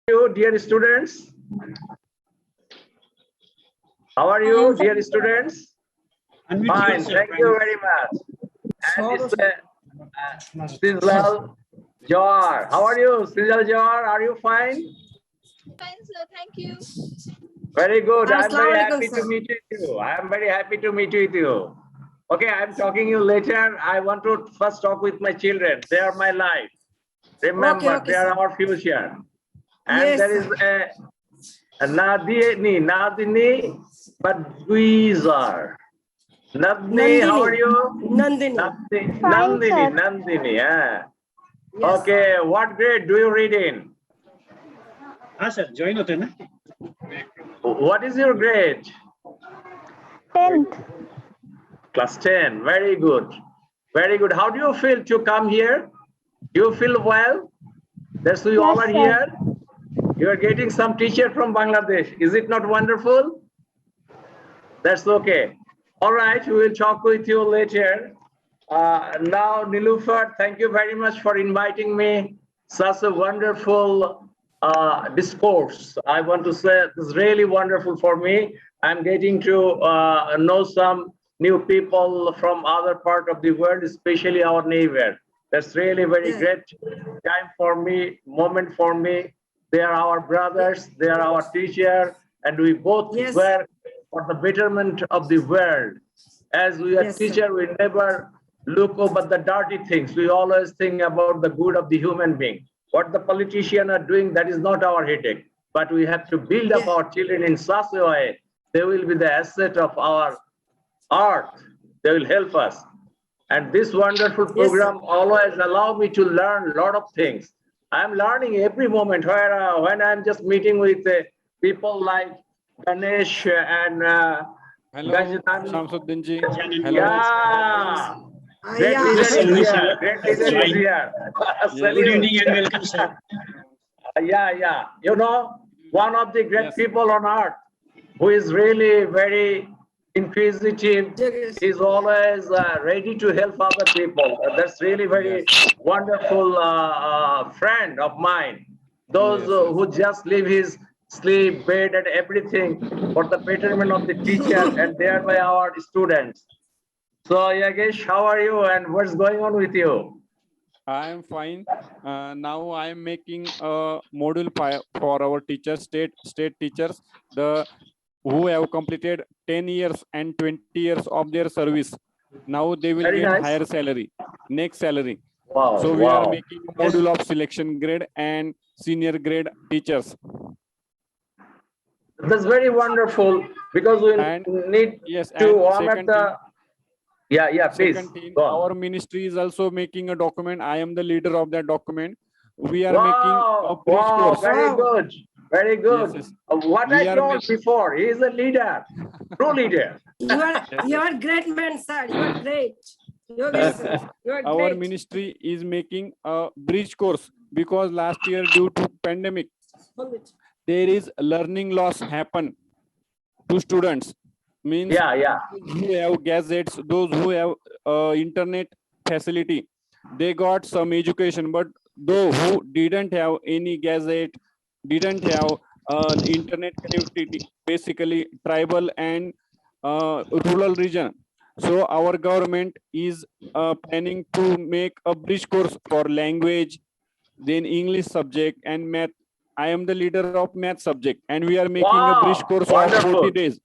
you, dear students? How are you, dear students? Fine, thank you very much. And it's Sijal Jawar. How are you, Sijal Jawar? Are you fine? Fine, sir. Thank you. Very good. I'm very Assalamualaikum, happy to sir. meet with you. I'm very happy to meet with you. Okay, I'm talking you later. I want to first talk with my children. They are my life. Remember, Okay, they are sir. our future. And Yes, there is sir. a Nadini, but Guizar. Nandini, how are you? Nandini. Fine, sir. Nandini, yeah. Yes. Okay, what grade do you read in? sir, join होते ना. What is your grade? 10th. Class 10, very good. Very good. How do you feel to come here? Do you feel well? That's why you all Yes, are sir. here. You are getting some teacher from Bangladesh. Is it not wonderful? That's okay. All right, we will talk with you later. Now, Nilufar, thank you very much for inviting me. Such a wonderful discourse. I want to say it's really wonderful for me. I'm getting to know some new people from other part of the world, especially our neighbor. That's really very Yeah. great time for me, moment for me. They are our brothers, they are our teacher, and we both Yes. work for the betterment of the world. As we are Yes, sir. teacher, we never look over the dirty things. We always think about the good of the human being. What the politicians are doing, that is not our headache. But we have to build up Yeah. our children in such a way, they will be the asset of our earth. They will help us. And this wonderful Yes, sir. program always allow me to learn a lot of things. I'm learning every moment where when I'm just meeting with people like Ganesh and Hello, Gajanan. Shamsuddin ji. Hello. Yeah. Great Yeah. leader is Hello, here. sir. Great leader is here. Good Salute. evening and welcome, sir. Yeah. You know, one of the great Yes. people on earth who is really very inquisitive, Yes. is always ready to help other people. That's really very wonderful friend of mine. Those Yes, yes. who just leave his sleep, bed, and everything for the betterment of the teacher and thereby our students. So Yagesh, how are you and what's going on with you? I am fine. Now I am making a module for our teachers, state teachers, the who have completed 10 years and 20 years of their service. Now they will Very get nice. higher salary, next salary. Wow. So we are wow. making a module of selection grade and senior grade teachers. That's very wonderful because we And need yes, to and honor second the. thing, Yeah, please. second thing, Go on. our ministry is also making a document. I am the leader of that document. We are making a bridge Wow, course. very Wow. good. Very good. Yes. What We I are told before, he is a leader, true leader. You are great man, sir. You are great. Yogesh, sir. You are Our great. ministry is making a bridge course because last year due to pandemic there is learning loss happen to students, means Yeah. who have gadgets, those who have internet facility, they got some education, but those who didn't have any gadget, didn't have internet connectivity, basically tribal and rural region. So our government is planning to make a bridge course for language, then English subject and math. I am the leader of math subject, and we are making a bridge Wow, course of wonderful. 40 days.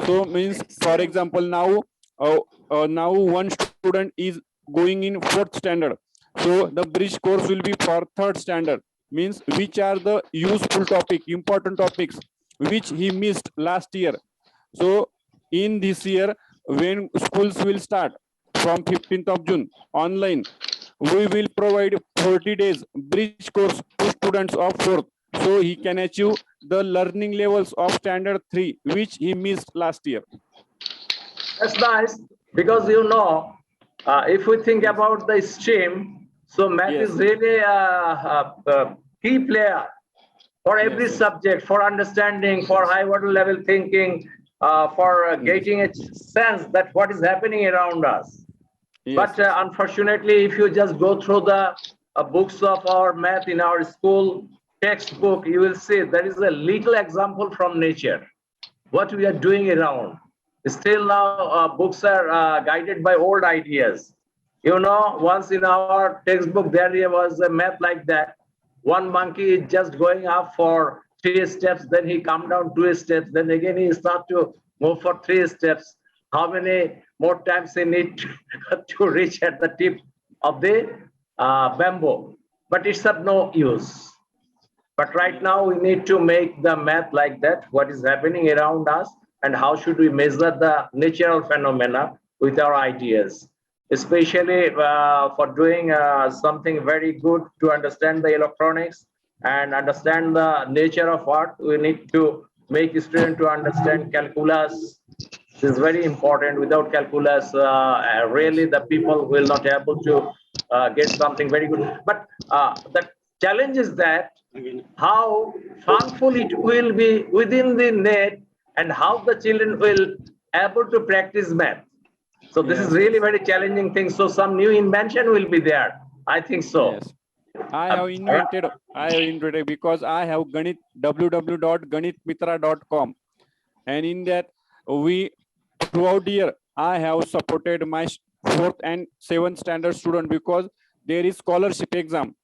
So means, for example, now one student is going in 4th standard. So the bridge course will be for 3rd standard. Means which are the useful topic, important topics which he missed last year. So in this year, when schools will start from 15th of June online, we will provide 40 days bridge course to students of 4th, so he can achieve the learning levels of standard 3 which he missed last year. That's nice because you know, if we think about the stream, so math Yes. is really a key player for every Yes. subject, for understanding, for high water level thinking, for getting a sense that what is happening around us. Yes. But unfortunately, if you just go through the books of our math in our school textbook, you will see there is a little example from nature, what we are doing around. Still now, books are guided by old ideas. You know, once in our textbook, there was a math like that. One monkey is just going up for 3 steps, then he come down 2 steps, then again he start to move for 3 steps. How many more times he need to reach at the tip of the bamboo? But it's of no use. But right now we need to make the math like that, what is happening around us and how should we measure the natural phenomena with our ideas, especially for doing something very good to understand the electronics and understand the nature of art. We need to make students to understand calculus. This is very important. Without calculus, really the people will not able to get something very good. But the challenge is that how harmful it will be within the net and how the children will able to practice math. So this is really very challenging thing. So some new invention will be there. I think so. Yes. I have invented because I have Ganit, www.ganitmitra.com, and in that we throughout the year I have supported my 4th and 7th standard student because there is scholarship exam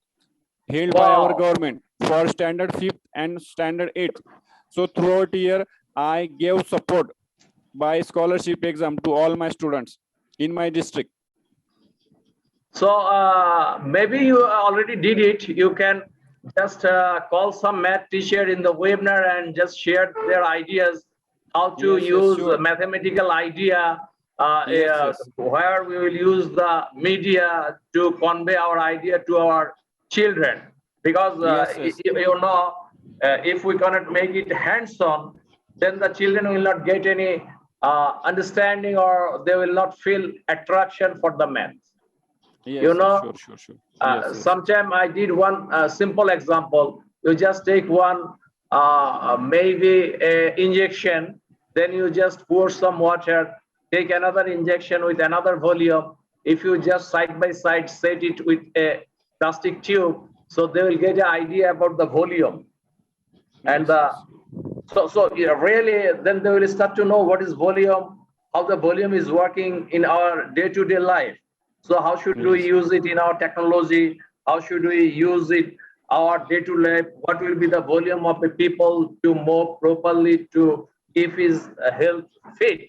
held by our Wow. government for standard 5th and standard 8th. So throughout the year I gave support by scholarship exam to all my students in my district. So maybe you already did it. You can just call some math teacher in the webinar and just share their ideas how to Yes, yes, use sure. mathematical idea, Yes. where we will use the media to convey our idea to our children. Because Yes. you know, if we cannot make it hands-on, then the children will not get any understanding or they will not feel attraction for the math. Yes, You know, sure. sometime I did one simple example. You just take one maybe a injection, then you just pour some water, take another injection with another volume. If you just side by side set it with a plastic tube, so they will get an idea about the volume. And so yeah, really, then they will start to know what is volume, how the volume is working in our day-to-day life. So how should we Yes. use it in our technology? How should we use it our day-to-day life? What will be the volume of the people to move properly to keep his health fit?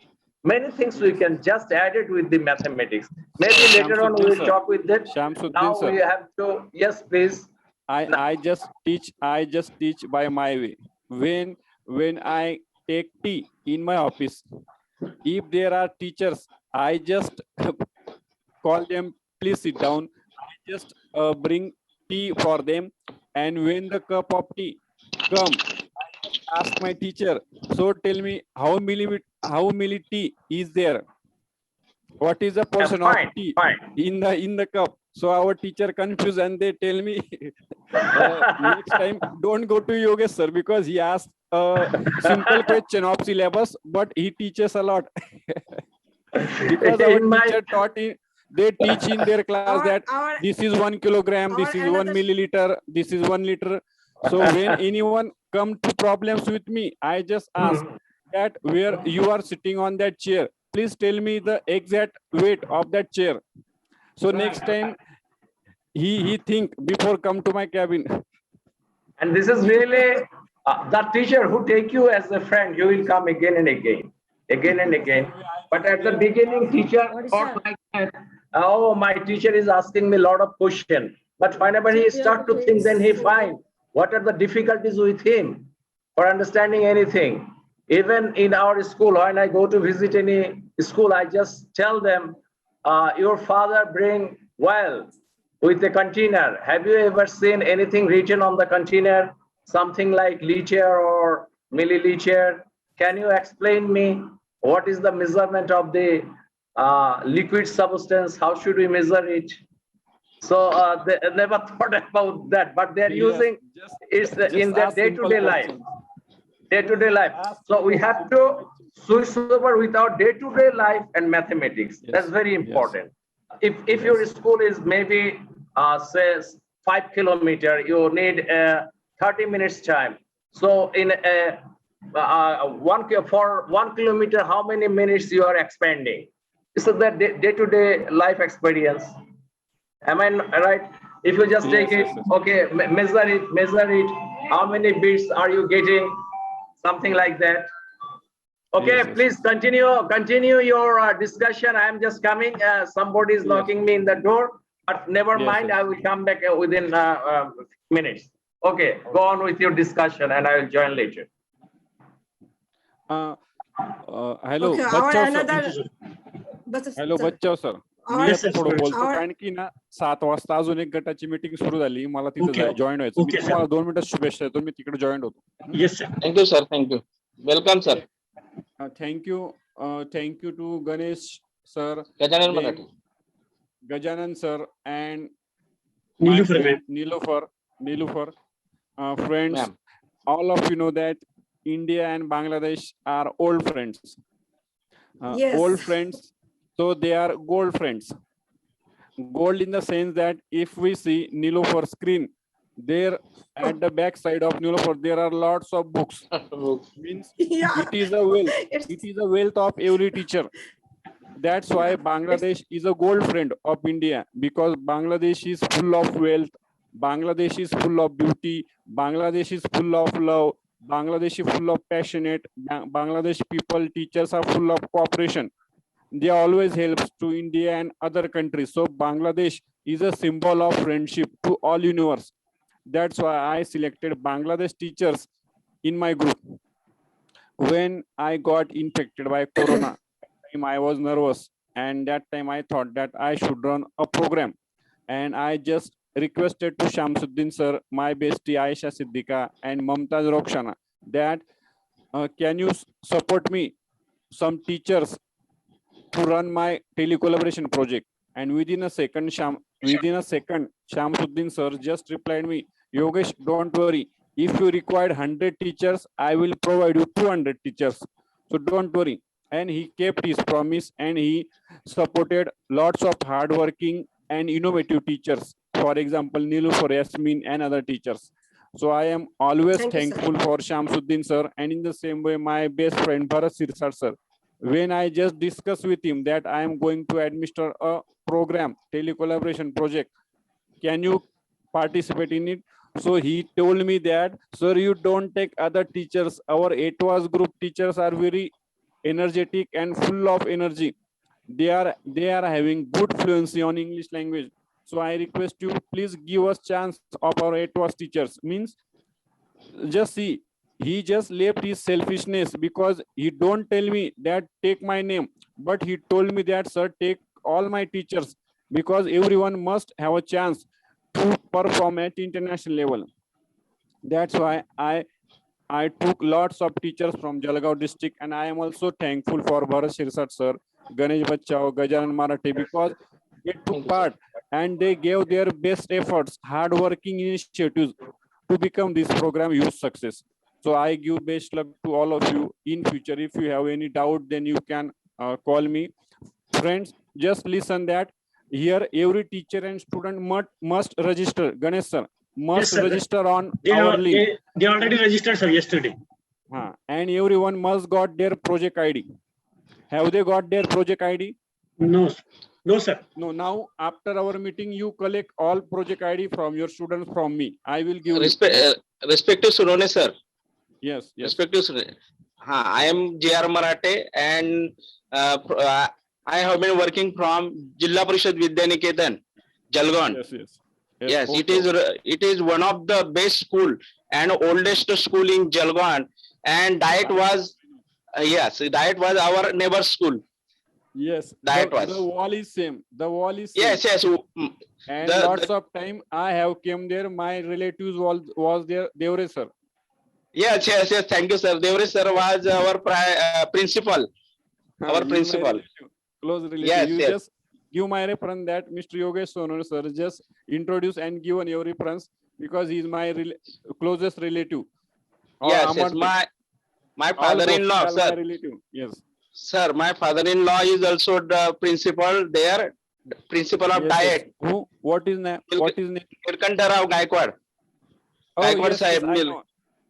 Many things we can just add it with the mathematics. Maybe later on we Shamsuddin, will sir. talk with that. Shamsuddin, Now sir. we have to, yes, please. I just teach by my way. When I take tea in my office, if there are teachers, I just call them, please sit down. I just bring tea for them, and when the cup of tea come, I just ask my teacher, so tell me how many tea is there? What is the portion of Fine, tea fine. in the cup? So our teacher confused and they tell me next time don't go to Yogesh sir because he asked a simple question of syllabus, but he teaches a lot. Because our In my- teacher they teach in their class that Our this is 1 kilogram, this is 1 another- milliliter, this is 1 liter. So when anyone come to problems with me, I just ask that where you are sitting on that chair, please tell me the exact weight of that chair. So next time he think before come to my cabin. And this is really the teacher who take you as a friend, you will come again and again. But at the beginning, teacher thought like that, oh, my teacher is asking me a lot of questions. But whenever he start to think, then he find what are the difficulties with him for understanding anything. Even in our school, when I go to visit any school, I just tell them, your father bring well with a container. Have you ever seen anything written on the container? Something like liter or milliliter? Can you explain me what is the measurement of the liquid substance? How should we measure it? So they never thought about that, but they're Yes, using just in their ask simple day-to-day life. questions. Day-to-day life. So we have to switch over with our day-to-day life and mathematics. Yes, That's very yes. important. If your school is maybe says 5 kilometer, you need 30 minutes time. So in for 1 kilometer, how many minutes you are expending? This is the day-to-day life experience. Am I right? If you just take Yes, it, yes, yes. okay, measure it. How many bits are you getting? Something like that. Okay, Yes, yes. please continue your discussion. I am just coming. Somebody is Yes. knocking me in the door, but never Yes, mind. yes. I will come back within minutes. Okay, go on with your discussion, and I will join later. Hello Okay, our Bachhav sir another. बस hello sir. Bachhav sir Our- me Yes, आता sir, थोडं sure. बोलतो Our- कारण की ना 7 वाजता अजून एक गटाची मीटिंग सुरू झाली मला तिथे Okay, जॉईन व्हायचं मी okay, sir. तुम्हाला 2 मिनिटात शुभेच्छा देतो मी तिकडे जॉईन होतो Yes, sir. Thank you, sir. Thank you. Welcome, sir. Thank you to Ganesh sir Gajanan Marathi. Gajanan sir and Nilufar, myself, ma'am. Nilufar. Friends, Ma'am. all of you know that India and Bangladesh are old friends. Yes. Old friends, so they are gold friends. Gold in the sense that if we see Nilufar screen, there at the back side of Nilufar, there are lots of books. Means Yeah. it is a wealth. It's- It is a wealth of every teacher. That's why Bangladesh is a gold friend of India because Bangladesh is full of wealth. Bangladesh is full of beauty. Bangladesh is full of love. Bangladesh is full of passionate. Bangladesh people, teachers are full of cooperation. They always helps to India and other countries. So Bangladesh is a symbol of friendship to all universe. That's why I selected Bangladesh teachers in my group. When I got infected by corona, I was nervous, and that time I thought that I should run a program, and I just requested to Shamsuddin sir, my bestie Aisha Siddiqa, and Mamtaz Rokshana that can you support me, some teachers, to run my telecollaboration project. And within a second, Shamsuddin sir just replied me, Yogesh, don't worry. If you required 100 teachers, I will provide you 200 teachers. So don't worry. And he kept his promise and he supported lots of hardworking and innovative teachers. For example, Nilufar, Yasmin, and other teachers. So I am always Thank you, sir. thankful for Shamsuddin sir, and in the same way, my best friend Bharat Sirsar sir. When I just discussed with him that I am going to administer a program, telecollaboration project, can you participate in it? So he told me that, sir, you don't take other teachers. Our ATWAS group teachers are very energetic and full of energy. They are having good fluency on English language. So I request you, please give us chance of our ATWAS teachers. Means, just see, he just left his selfishness because he don't tell me that take my name, but he told me that, sir, take all my teachers because everyone must have a chance to perform at international level. That's why I took lots of teachers from Jalgaon district, and I am also thankful for Bharat Shirsat sir, Ganesh Bachao, Gajanan Marathi, because they took part and they gave their best efforts, hard-working initiatives to become this program huge success. So I give best luck to all of you in future. If you have any doubt, then you can call me. Friends, just listen that here every teacher and student must register. Ganesh sir must Yes, sir. register on They our are, link. they already registered, sir, yesterday. And everyone must got their project ID. Have they got their project ID? No, no, sir. No, now after our meeting, you collect all project ID from your students from me. I will give you. Respective Sunone, sir. Yes, yes. Respective Sunone. I am J.R. Marathe and I have been working from Jilla Parishad Vidyaniketan, Jalgaon. Yes, yes. Yes, okay. it is one of the best school and oldest school in Jalgaon, and that was that was our neighbor school. Yes, That was. the wall is same. The wall is same. Yes, yes. And lots of time I have came there. My relatives was there. Devre sir. Yes, yes, yes. Thank you, sir. Devre sir was our principal. Our He is my principal. relative, close relative. Yes, You yes. just give my reference that Mr. Yogesh Sonor sir just introduce and give your reference because he is my closest relative. Or Yes, yes. Amar- My all both, father-in-law, they are my sir. relative. Yes. Sir, my father-in-law is also the principal there, principal of Yes, yes. diet. Who? What is name? What is name? Nirkantarao Gaikwad. Oh, Gaikwad yes, Sahib, I Nil- know.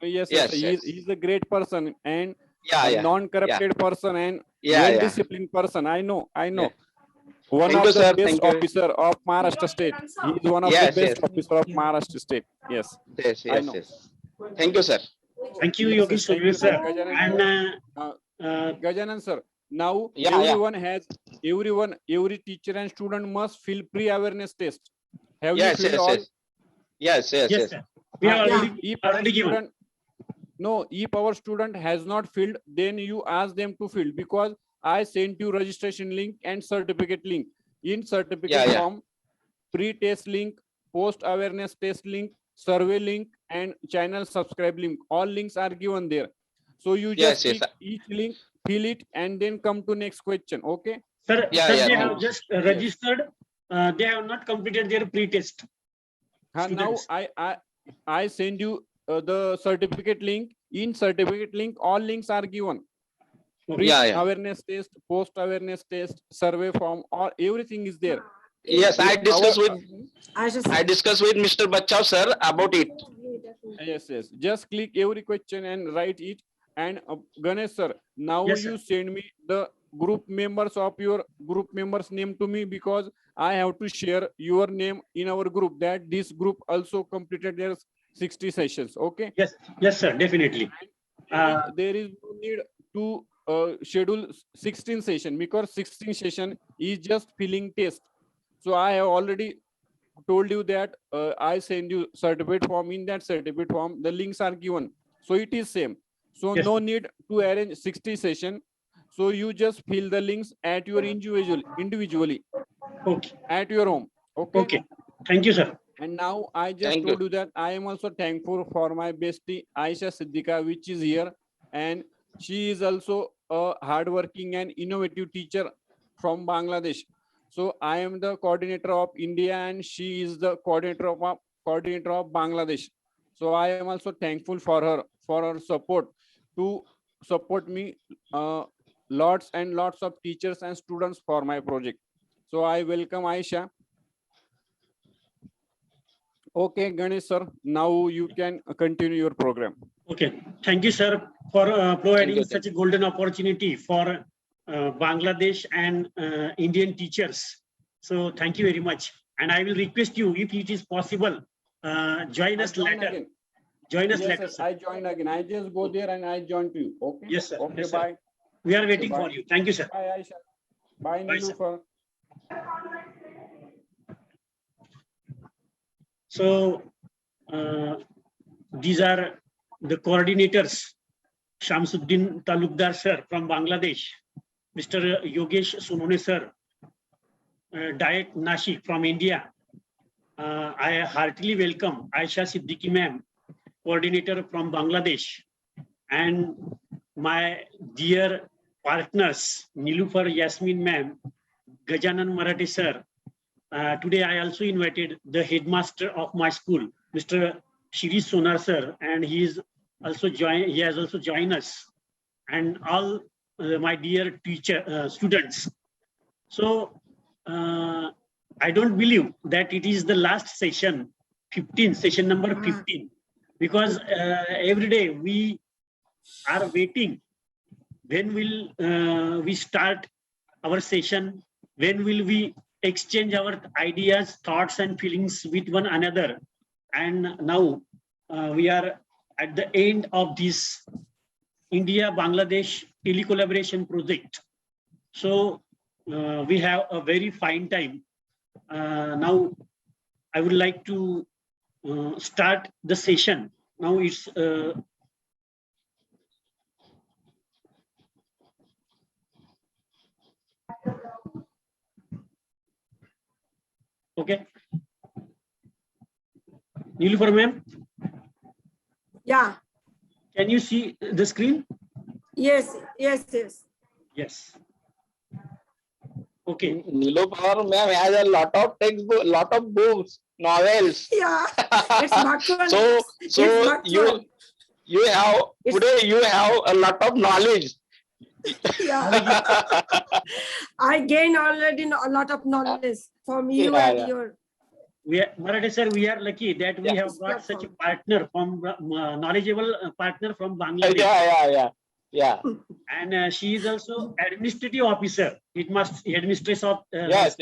Yes, Yes, he's a great person and yeah, a yeah, non-corrupted person and yeah, yeah. well-disciplined person. I know. One Thank of you, the sir. best Thank you. officer of Maharashtra State. He is one of the Yes, best yes. officer of Maharashtra State. Yes, Yes, I yes, know. yes. Thank you, sir. Thank you, Yes, Yogesh thank you, Sonal sir. Gajanan And sir. Gajanan sir, now Yeah, every teacher and student must fill pre-awareness test. Have you Yes, filled yes, all? yes. Yes, yes, yes, yes. sir. We have Yeah. already, If our already given. student, no, if our student has not filled, then you ask them to fill because I sent you registration link and certificate link. In certificate Yeah, yeah. form, pre-test link, post-awareness test link, survey link, and channel subscribe link. All links are given there. So you Yes, just yes. click each link, fill it, and then come to next question. Okay. Sir, Yeah, sir, yeah, they thank have you. just registered. They have not completed their pre-test. Now Students. I send you the certificate link. In certificate link, all links are given. Okay. Yeah, yeah. Awareness test, post awareness test, survey form, or everything is there. Yes, I If discussed our- with I discussed with Mr. Bachao sir about it. Yes, just click every question and write it. And Ganesh sir, now Yes, sir. you send me the group members of your group members name to me because I have to share your name in our group that this group also completed their 60 sessions. Okay. Yes, yes, sir, definitely. There is no need to schedule 16 session because 16 session is just filling test. So I have already told you that I send you certificate form. In that certificate form, the links are given. So it is same. So Yes. no need to arrange 60 session. So you just fill the links at your individually Okay, at your home. Okay. okay. Thank you, sir. And now I just Thank told you that I am also thankful for my bestie Aisha Siddiqa, which is here, and she is also a hardworking and innovative teacher from Bangladesh. So I am the coordinator of India, and she is the coordinator of Bangladesh. So I am also thankful for her support to support me lots and lots of teachers and students for my project. So I welcome Aisha. Okay, Ganesh sir, now you can continue your program. Okay, thank you, sir, for providing you, such a golden opportunity for Bangladesh and Indian teachers. So thank you very much. And I will request you, if it is possible, join I us join later. again. Join us Yes, later, yes, sir. I join again. I just go there and I join to you. Okay. Yes, sir. Okay, Yes, sir. bye. We are waiting Bye. for you. Thank you, sir. Bye, Aisha. Bye, Bye, sir. Niloofar. So these are the coordinators, Shamsuddin Talukdar sir from Bangladesh, Mr. Yogesh Sonone sir, Diet Nashik from India. I heartily welcome Aisha Siddiqui ma'am, coordinator from Bangladesh, and my dear partners, Niloofar Yasmin ma'am, Gajanan Marathi sir. Today I also invited the headmaster of my school, Mr. Shirish Sonar sir, and he has also joined us, and all my dear students. So I don't believe that it is the last session, session number 15, because every day we are waiting. When will we start our session? When will we exchange our ideas, thoughts, and feelings with one another? And now we are at the end of this India-Bangladesh telecollaboration project. So we have a very fine time. Now I would like to start the session. Now it's okay. Niloofar ma'am, Yeah. can you see the screen? Yes. Yes. Okay. Niloofar ma'am has a lot of textbook, lot of books, novels. Yeah. It's Bhagwan. So It's you Bhagwan. have It's- today you have a lot of knowledge. Yeah. I gain already a lot of knowledge from you Yeah, and yeah. your Marathi sir, we are lucky that we have got such a partner from knowledgeable partner from Bangladesh. Yeah. And she is also administrative officer. It must administrator of. Yes.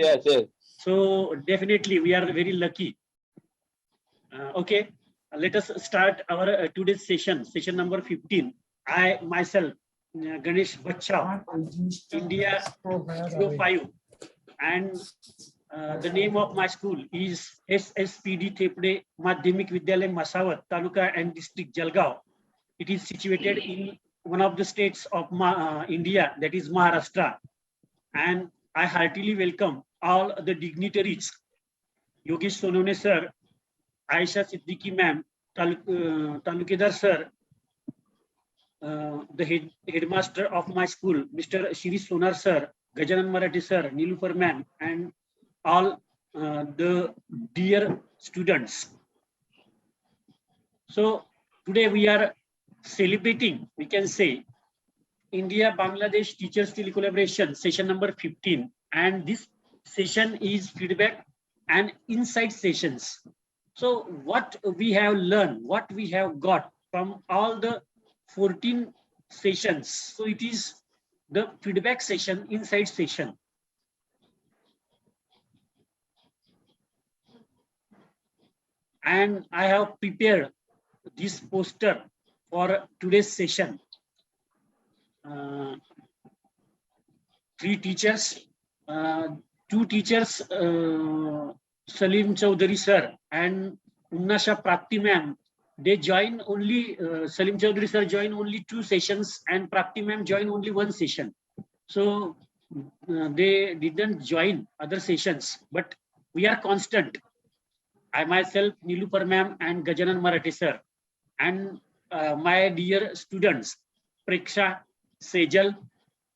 So definitely we are very lucky. Okay, let us start our today's session number 15. I myself, Ganesh Bacha, India 05, and the name of my school is SSPD Thepde Madhyamik Vidyalaya Masawat, Taluka and District Jalgaon. It is situated in one of the states of India, that is Maharashtra. And I heartily welcome all the dignitaries, Yogesh Sonone sir, Aisha Siddiqui ma'am, Talukadar sir, the headmaster of my school, Mr. Shri Sonar sir, Gajanan Marathi sir, Nilufar ma'am, and all the dear students. So today we are celebrating, we can say, India-Bangladesh Teachers Telecollaboration session number 15. And this session is feedback and insight sessions. So what we have learned, what we have got from all the 14 sessions. So it is the feedback session, insight session. And I have prepared this poster for today's session. 3 teachers, 2 teachers, Salim Chaudhary sir and Unnasha Prakti ma'am, they join only, Salim Chaudhary sir join only 2 sessions and Prakti ma'am join only 1 session. So they didn't join other sessions, but we are constant. I myself, Nilupar ma'am and Gajanan Marathi sir, and my dear students, Preksha, Sejal,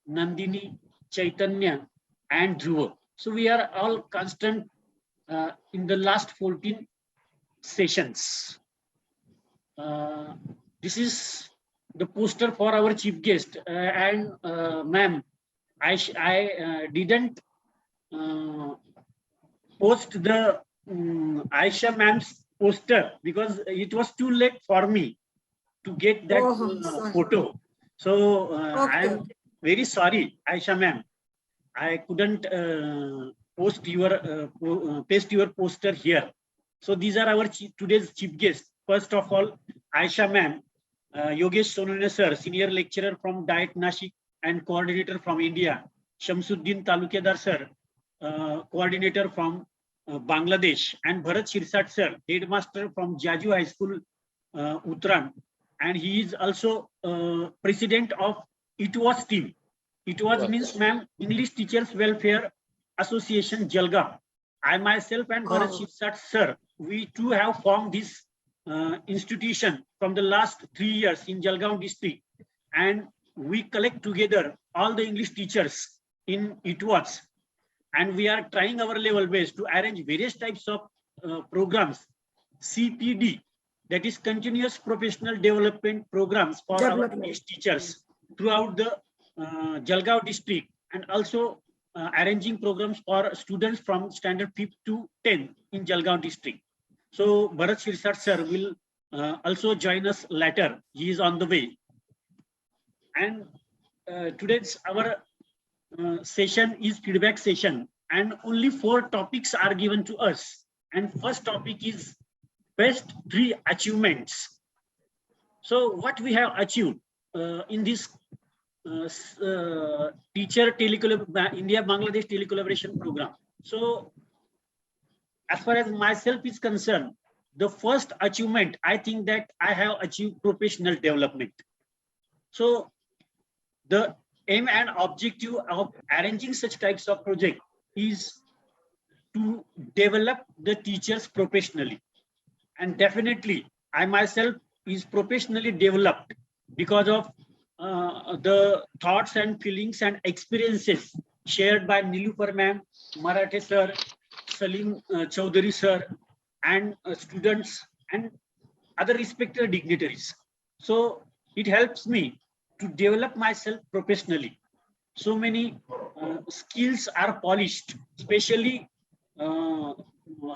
Nandini, Chaitanya, and Dhruva. So we are all constant in the last 14 sessions. This is the poster for our chief guest. And ma'am, I didn't post the Aisha ma'am's poster because it was too late for me to get that photo. So I'm very sorry, Aisha ma'am. I couldn't post your paste your poster here. So these are our today's chief guests. First of all, Aisha ma'am, Yogesh Sonone sir, senior lecturer from Diet Nashik and coordinator from India. Shamsuddin Talukadar sir, coordinator from Bangladesh, and Bharat Shirsat sir, headmaster from Jaju High School, Uttran, and he is also president of ITWAS team. ITWAS means, ma'am, English Teachers Welfare Association, Jalgaon. I myself and Bharat Shirsat sir, we too have formed this institution from the last 3 years in Jalgaon district, and we collect together all the English teachers in ITWAS. And we are trying our level best to arrange various types of programs, CPD, that is continuous professional development programs for our English teachers throughout the Jalgaon district, and also arranging programs for students from standard 5th to 10th in Jalgaon district. So Bharat Shirsat sir will also join us later. He is on the way. And today's our session is feedback session, and only 4 topics are given to us. And first topic is best 3 achievements. So what we have achieved in this teacher India-Bangladesh telecollaboration program. So as far as myself is concerned, the first achievement, I think that I have achieved professional development. So the aim and objective of arranging such types of project is to develop the teachers professionally. And definitely I myself is professionally developed because of the thoughts and feelings and experiences shared by Nilufar ma'am, Marathi sir, Salim Chaudhary sir, and students and other respected dignitaries. So it helps me to develop myself professionally. So many skills are polished, especially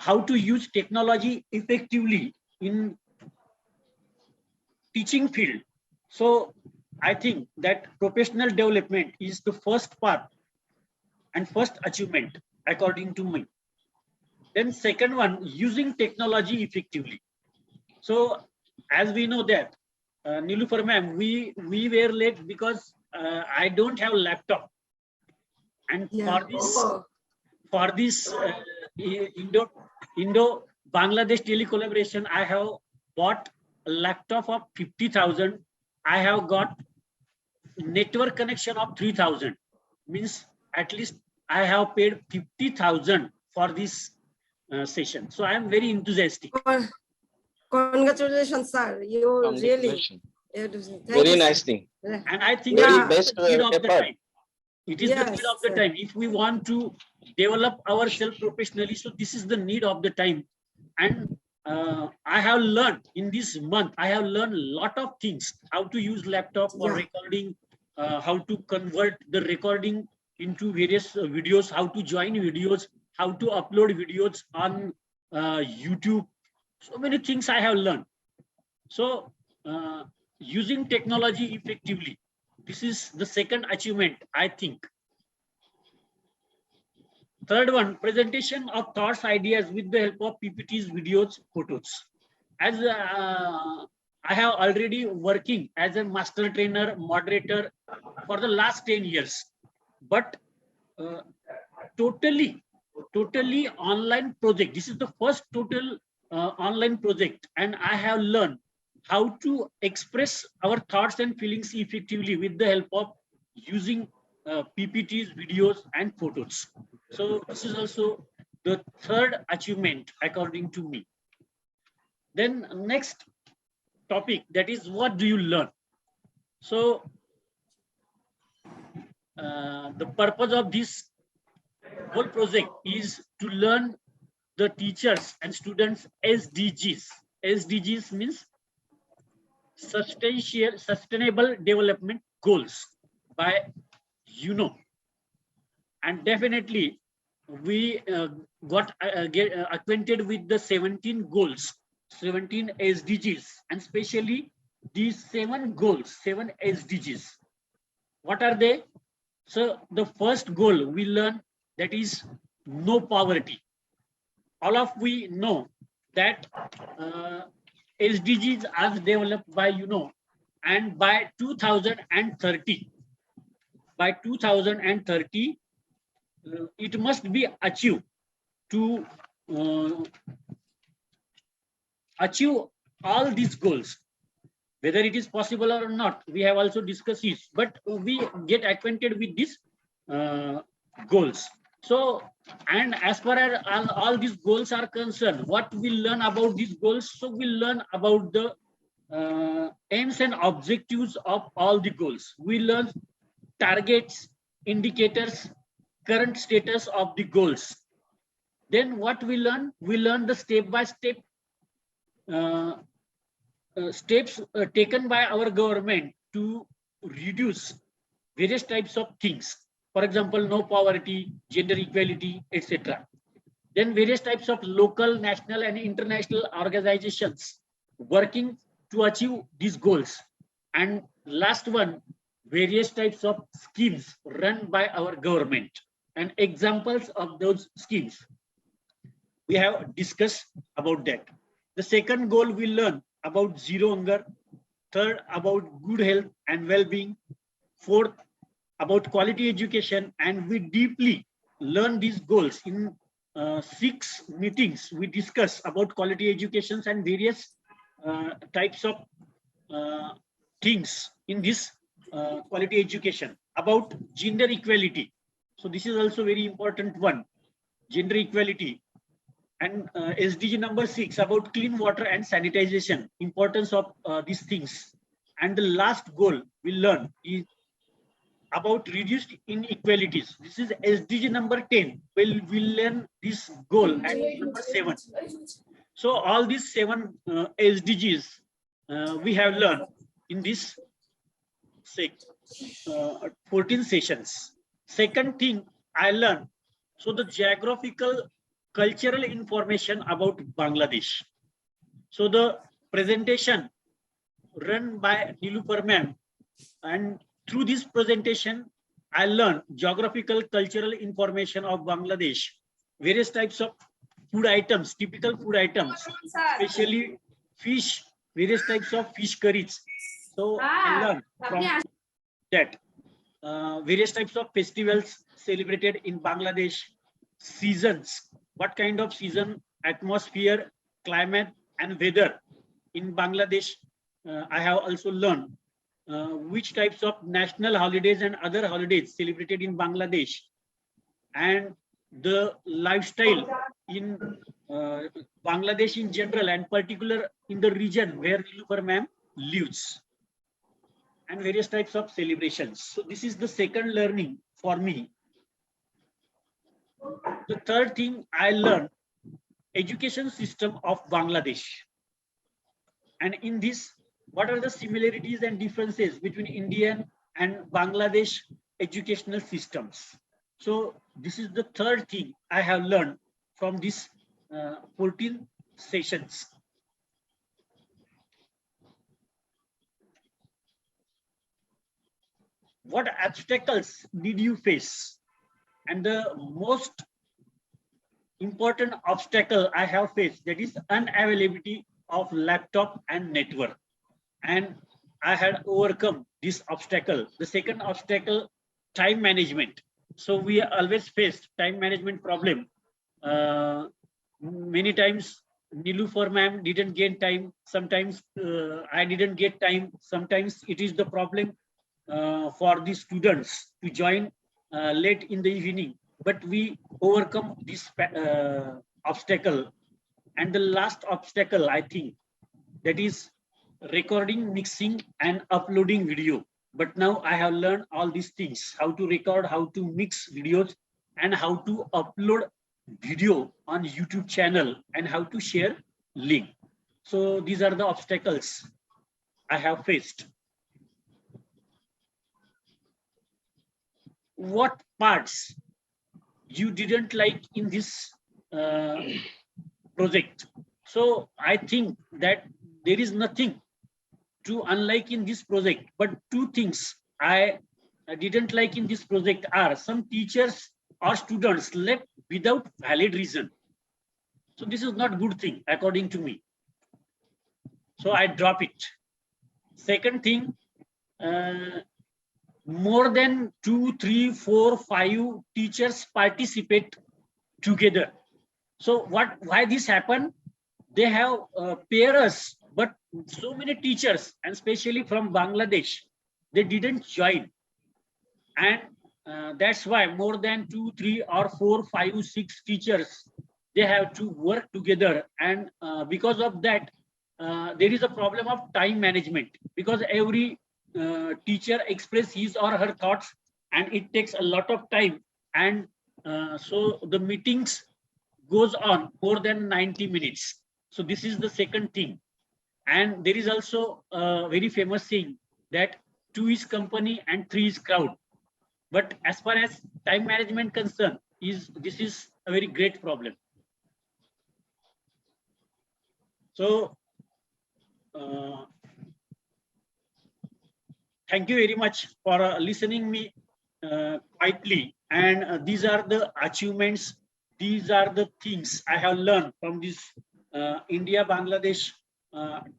how to use technology effectively in teaching field. So I think that professional development is the first part and first achievement according to me. Then second one, using technology effectively. So as we know that, Nilufar ma'am, we were late because I don't have laptop, and Yeah. for this Indo Bangladesh telecollaboration, I have bought a laptop of 50,000. I have got network connection of 3,000. Means at least I have paid 50,000 for this session. So I am very enthusiastic. Congratulations, sir. You really. Congratulations. Thank Very you, nice sir. thing. And I think Very it is best the need of the effort. time. It is the need of the Yes, time. If we want to develop ourselves professionally, so this is the need of the time. And I have learned in this month, I have learned a lot of things, how to use laptop for Yeah. recording, how to convert the recording into various videos, how to join videos, how to upload videos on YouTube. So many things I have learned. So using technology effectively, this is the second achievement, I think. Third one, presentation of thoughts, ideas with the help of PPTs, videos, photos. As I have already working as a master trainer, moderator for the last 10 years, but totally online project. This is the first total online project, and I have learned how to express our thoughts and feelings effectively with the help of using PPTs, videos, and photos. So this is also the third achievement according to me. Then next topic, that is, what do you learn? So the purpose of this whole project is to learn the teachers and students SDGs. SDGs means sustainable development goals by UNO. And definitely we got get acquainted with the 17 goals, 17 SDGs, and especially these 7 goals, 7 SDGs. What are they? So the first goal we learn, that is no poverty. All of we know that SDGs are developed by UNO, and by 2030, it must be achieved to achieve all these goals. Whether it is possible or not, we have also discussed it, but we get acquainted with these goals. So, and as far as all these goals are concerned, what we learn about these goals? So we learn about the aims and objectives of all the goals. We learn targets, indicators, current status of the goals. Then what we learn? We learn the step-by-step steps taken by our government to reduce various types of things. For example, no poverty, gender equality, etc. Then various types of local, national, and international organizations working to achieve these goals. And last one, various types of schemes run by our government, and examples of those schemes. We have discussed about that. The second goal we learn about zero hunger. Third, about good health and well-being. Fourth, about quality education. And we deeply learn these goals in 6 meetings. We discuss about quality educations and various types of things in this quality education. About gender equality. So this is also very important one, gender equality. And SDG number 6, about clean water and sanitization, importance of these things. And the last goal we learn is about reduced inequalities. This is SDG number 10. We'll learn this goal at number 7. So all these 7 SDGs we have learned in this 14 sessions. Second thing I learned, so the geographical cultural information about Bangladesh. So the presentation run by Nilufar ma'am, and through this presentation, I learned geographical cultural information of Bangladesh, various types of food items, typical food items, especially fish, various types of fish curries. So I learned from that various types of festivals celebrated in Bangladesh, seasons, what kind of season, atmosphere, climate, and weather in Bangladesh. I have also learned which types of national holidays and other holidays celebrated in Bangladesh, and the lifestyle in Bangladesh in general, and particular in the region where Nilufar ma'am lives, and various types of celebrations. So this is the second learning for me. The third thing I learned, education system of Bangladesh. And in this, what are the similarities and differences between Indian and Bangladesh educational systems? So this is the third thing I have learned from these 14 sessions. What obstacles did you face? And the most important obstacle I have faced, that is unavailability of laptop and network. And I had overcome this obstacle. The second obstacle, time management. So we always faced time management problem. Many times Nilufar ma'am didn't get time. Sometimes I didn't get time. Sometimes it is the problem for the students to join late in the evening. But we overcome this obstacle. And the last obstacle, I think, that is recording, mixing, and uploading video. But now I have learned all these things: how to record, how to mix videos, and how to upload video on YouTube channel, and how to share link. So these are the obstacles I have faced. What parts you didn't like in this project? So I think that there is nothing to unlike in this project, but two things I didn't like in this project are some teachers or students left without valid reason. So this is not good thing according to me. So I drop it. Second thing, more than 2, 3, 4, 5 teachers participate together. So why this happened? They have pair us, but so many teachers, and especially from Bangladesh, they didn't join. And that's why more than 2, 3, or 4, 5, 6 teachers, they have to work together. And because of that, there is a problem of time management, because every teacher express his or her thoughts, and it takes a lot of time. And so the meetings goes on more than 90 minutes. So this is the second thing. And there is also a very famous saying that 2 is company and 3 is crowd. But as far as time management concern, this is a very great problem. So thank you very much for listening me quietly. And these are the achievements. These are the things I have learned from this India-Bangladesh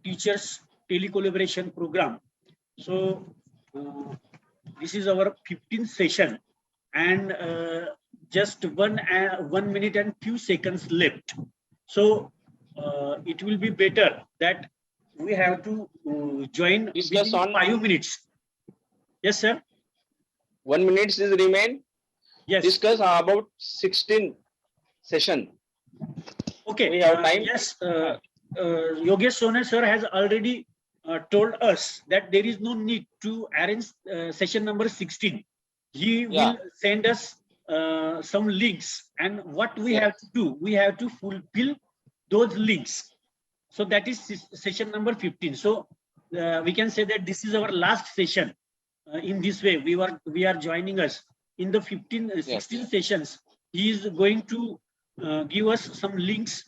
teachers telecollaboration program. So this is our 15th session, and just 1 minute and few seconds left. So it will be better that we have to join Discuss within on 5 minutes. Yes, sir. 1 minute is remain. Yes. Discuss about 16 session. Okay. We have time. Yes. Yogesh Sone sir has already told us that there is no need to arrange session number 16. He will send us some links, and what we have to do, we have to fulfill those links. So that is session number 15. So we can say that this is our last session. In this way, we are joining us in the 16 sessions. He is going to give us some links,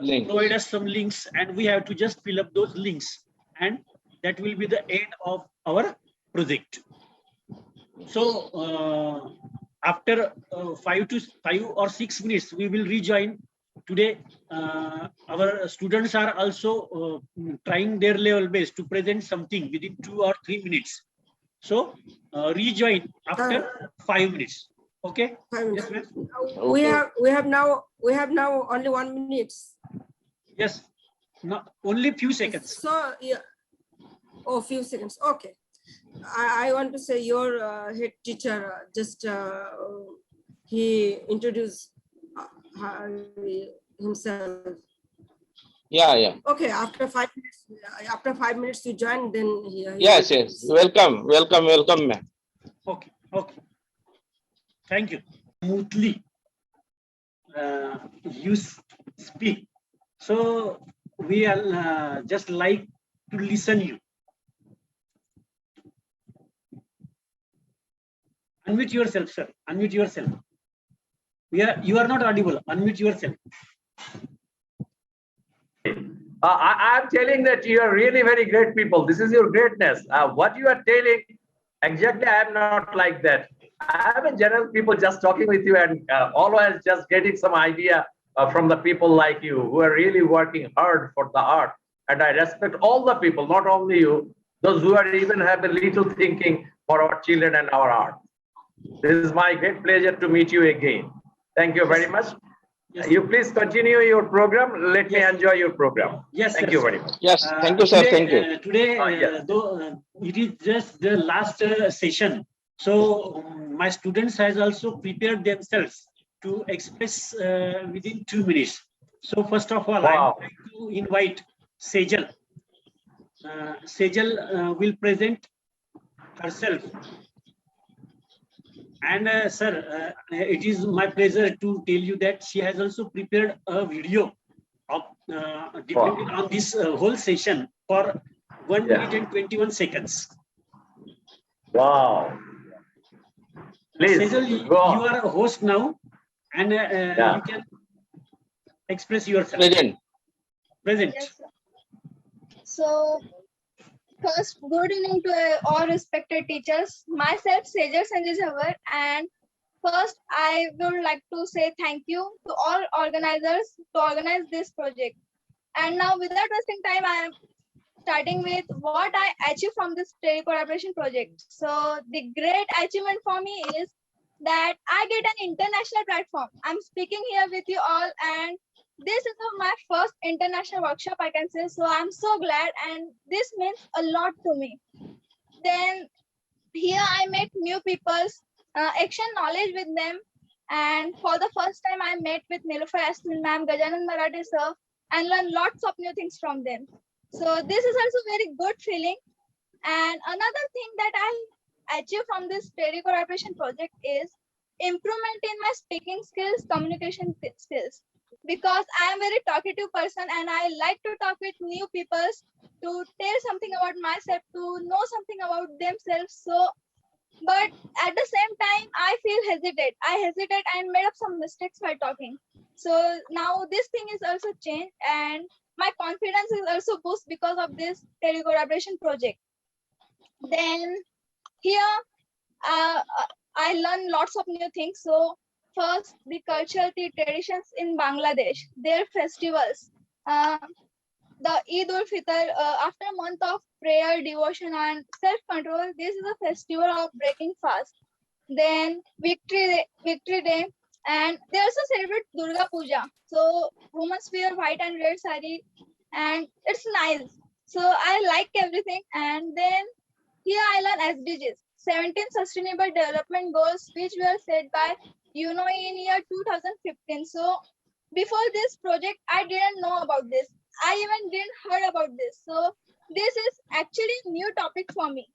Links. provide us some links, and we have to just fill up those links, and that will be the end of our project. So after 5 or 6 minutes, we will rejoin. Today, our students are also trying their level best to present something within 2 or 3 minutes. So rejoin after 5 minutes. Okay. 5 minutes. Yes, ma'am. We have now only 1 minute. Yes. No, only few seconds. So yeah. Oh, few seconds. Okay. I want to say your head teacher he introduced himself. Yeah. Okay, after 5 minutes, you join. Then he Yes. Welcome, ma'am. Okay. Thank you. Smoothly you speak. So we are just like to listen you. Unmute yourself, sir. Unmute yourself. You are not audible. Unmute yourself. I'm telling that you are really very great people. This is your greatness. What you are telling, exactly, I am not like that. I am in general people just talking with you and always just getting some idea from the people like you who are really working hard for the art. And I respect all the people, not only you, those who are even have a little thinking for our children and our art. This is my great pleasure to meet you again. Thank you very much. Yes. You please continue your program. Let me enjoy your program. Yes, Thank sir. you very much. Yes, thank you, sir. Today, Thank you. Today, Yes. though it is just the last session, so my students has also prepared themselves to express within 2 minutes. So first of all, I Wow. would like to invite Sejal. Sejal will present herself. And sir, it is my pleasure to tell you that she has also prepared a video of depending on this whole session for 1 minute and 21 seconds. Wow. Please Sejal, go on. you are a host now, and you can express yourself. Present. Yes, sir. So, first, good evening to all respected teachers. Myself, Sejal Sanjay Jhawar, and first, I would like to say thank you to all organizers to organize this project. And now, without wasting time, I am starting with what I achieved from this collaboration project. So, the great achievement for me is that I get an international platform. I'm speaking here with you all, and this is my first international workshop, I can say. So I'm so glad, and this means a lot to me. Then here I met new people, exchange knowledge with them, and for the first time I met with Nilofer Asmin ma'am, Gajanan Marathe sir, and learned lots of new things from them. So this is also very good feeling. And another thing that I achieved from this collaboration project is improvement in my speaking skills, communication skills. Because I am very talkative person and I like to talk with new people to tell something about myself, to know something about themselves. So, but at the same time, I feel hesitate. I hesitate and made up some mistakes while talking. So now this thing is also changed and my confidence is also boosted because of this collaboration project. Then here, I learned lots of new things. So first, the culture, the traditions in Bangladesh, their festivals, the Eid ul Fitr, after a month of prayer, devotion, and self-control, this is a festival of breaking fast. Then Victory Day, and they also celebrate Durga Puja. So women wear white and red sari, and it's nice. So I like everything. And then here I learn SDGs, 17 Sustainable Development Goals, which were set by UNO in year 2015. So before this project, I didn't know about this. I even didn't heard about this. So this is actually new topic for me.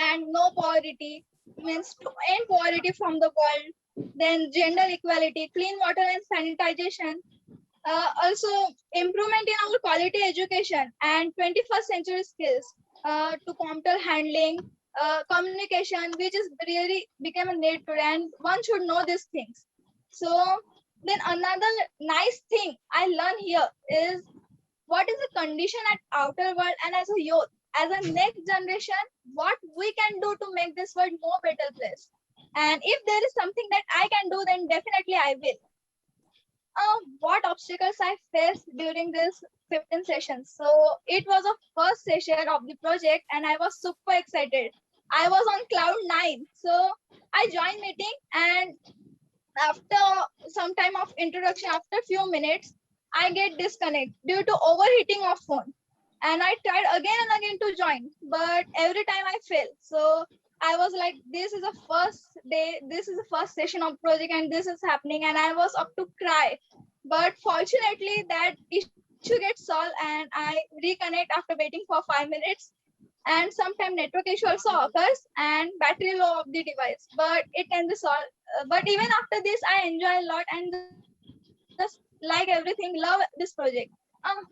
And no poverty means to end poverty from the world. Then gender equality, clean water and sanitization. Also improvement in our quality education and 21st century skills to computer handling, communication, which is really became a need today, and one should know these things. So Then another nice thing I learned here is what is the condition at outer world, and as a youth, as a next generation, what we can do to make this world more better place. And if there is something that I can do, then definitely I will. What obstacles I faced during this 15 sessions. So it was a first session of the project and I was super excited. I was on cloud 9. So I joined meeting, and after some time of introduction, after few minutes, I get disconnect due to overheating of phone. And I tried again and again to join, but every time I fail. So I was like, this is the first day, this is the first session of project and this is happening, and I was up to cry. But fortunately that issue gets solved and I reconnect after waiting for 5 minutes. And sometimes network issue also occurs and battery low of the device, but it can be solved. But even after this, I enjoy a lot and just like everything, love this project.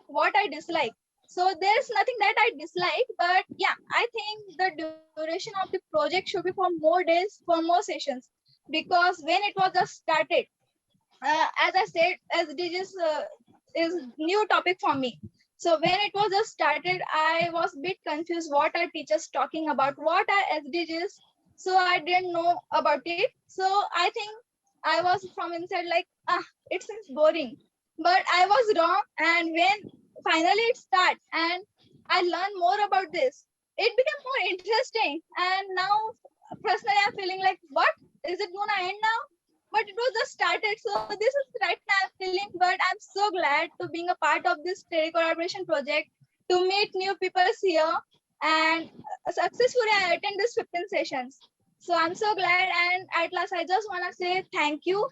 What I dislike. So there's nothing that I dislike, but yeah, I think the duration of the project should be for more days, for more sessions, because when it was just started, as I said, SDGs is new topic for me. So when it was just started, I was a bit confused. What are teachers talking about? What are SDGs? So I didn't know about it. So I think I was from inside like, it seems boring. But I was wrong. And when finally it started and I learned more about this, it became more interesting. And now personally, I'm feeling like, what? Is it gonna end now? But it was just started. So this is right now I'm feeling, but I'm so glad to being a part of this study collaboration project, to meet new people here, and successfully I attend this 15 sessions. So I'm so glad, and at last I just want to say thank you.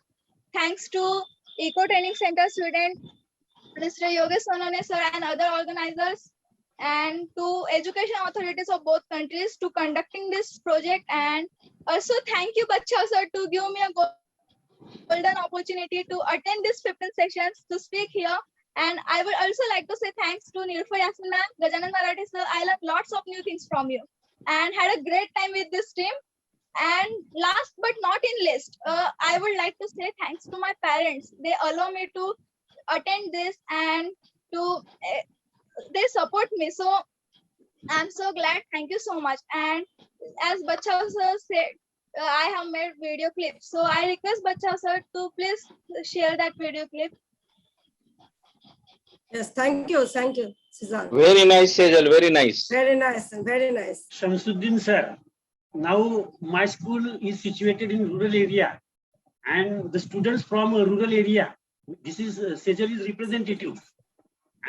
Thanks to Eco Training Center student, Mr. Yogesh Sonone sir and other organizers, and to education authorities of both countries to conducting this project. And also thank you Bacha sir to give me a golden opportunity to attend this 15 sessions to speak here. And I would also like to say thanks to Nilüfer Yasmin ma'am, Gajanan Marathi sir. I learned lots of new things from you and had a great time with this team. And last but not in least, I would like to say thanks to my parents. They allow me to attend this and to they support me. So I'm so glad. Thank you so much. And as Bacha sir said, I have made video clips. So I request Bacha sir to please share that video clip. Yes, thank you, Suzanne. Very nice, Sejal, very nice. Very nice, very nice. Shamsuddin sir, now my school is situated in rural area, and the students from a rural area, this is Sejal is representative,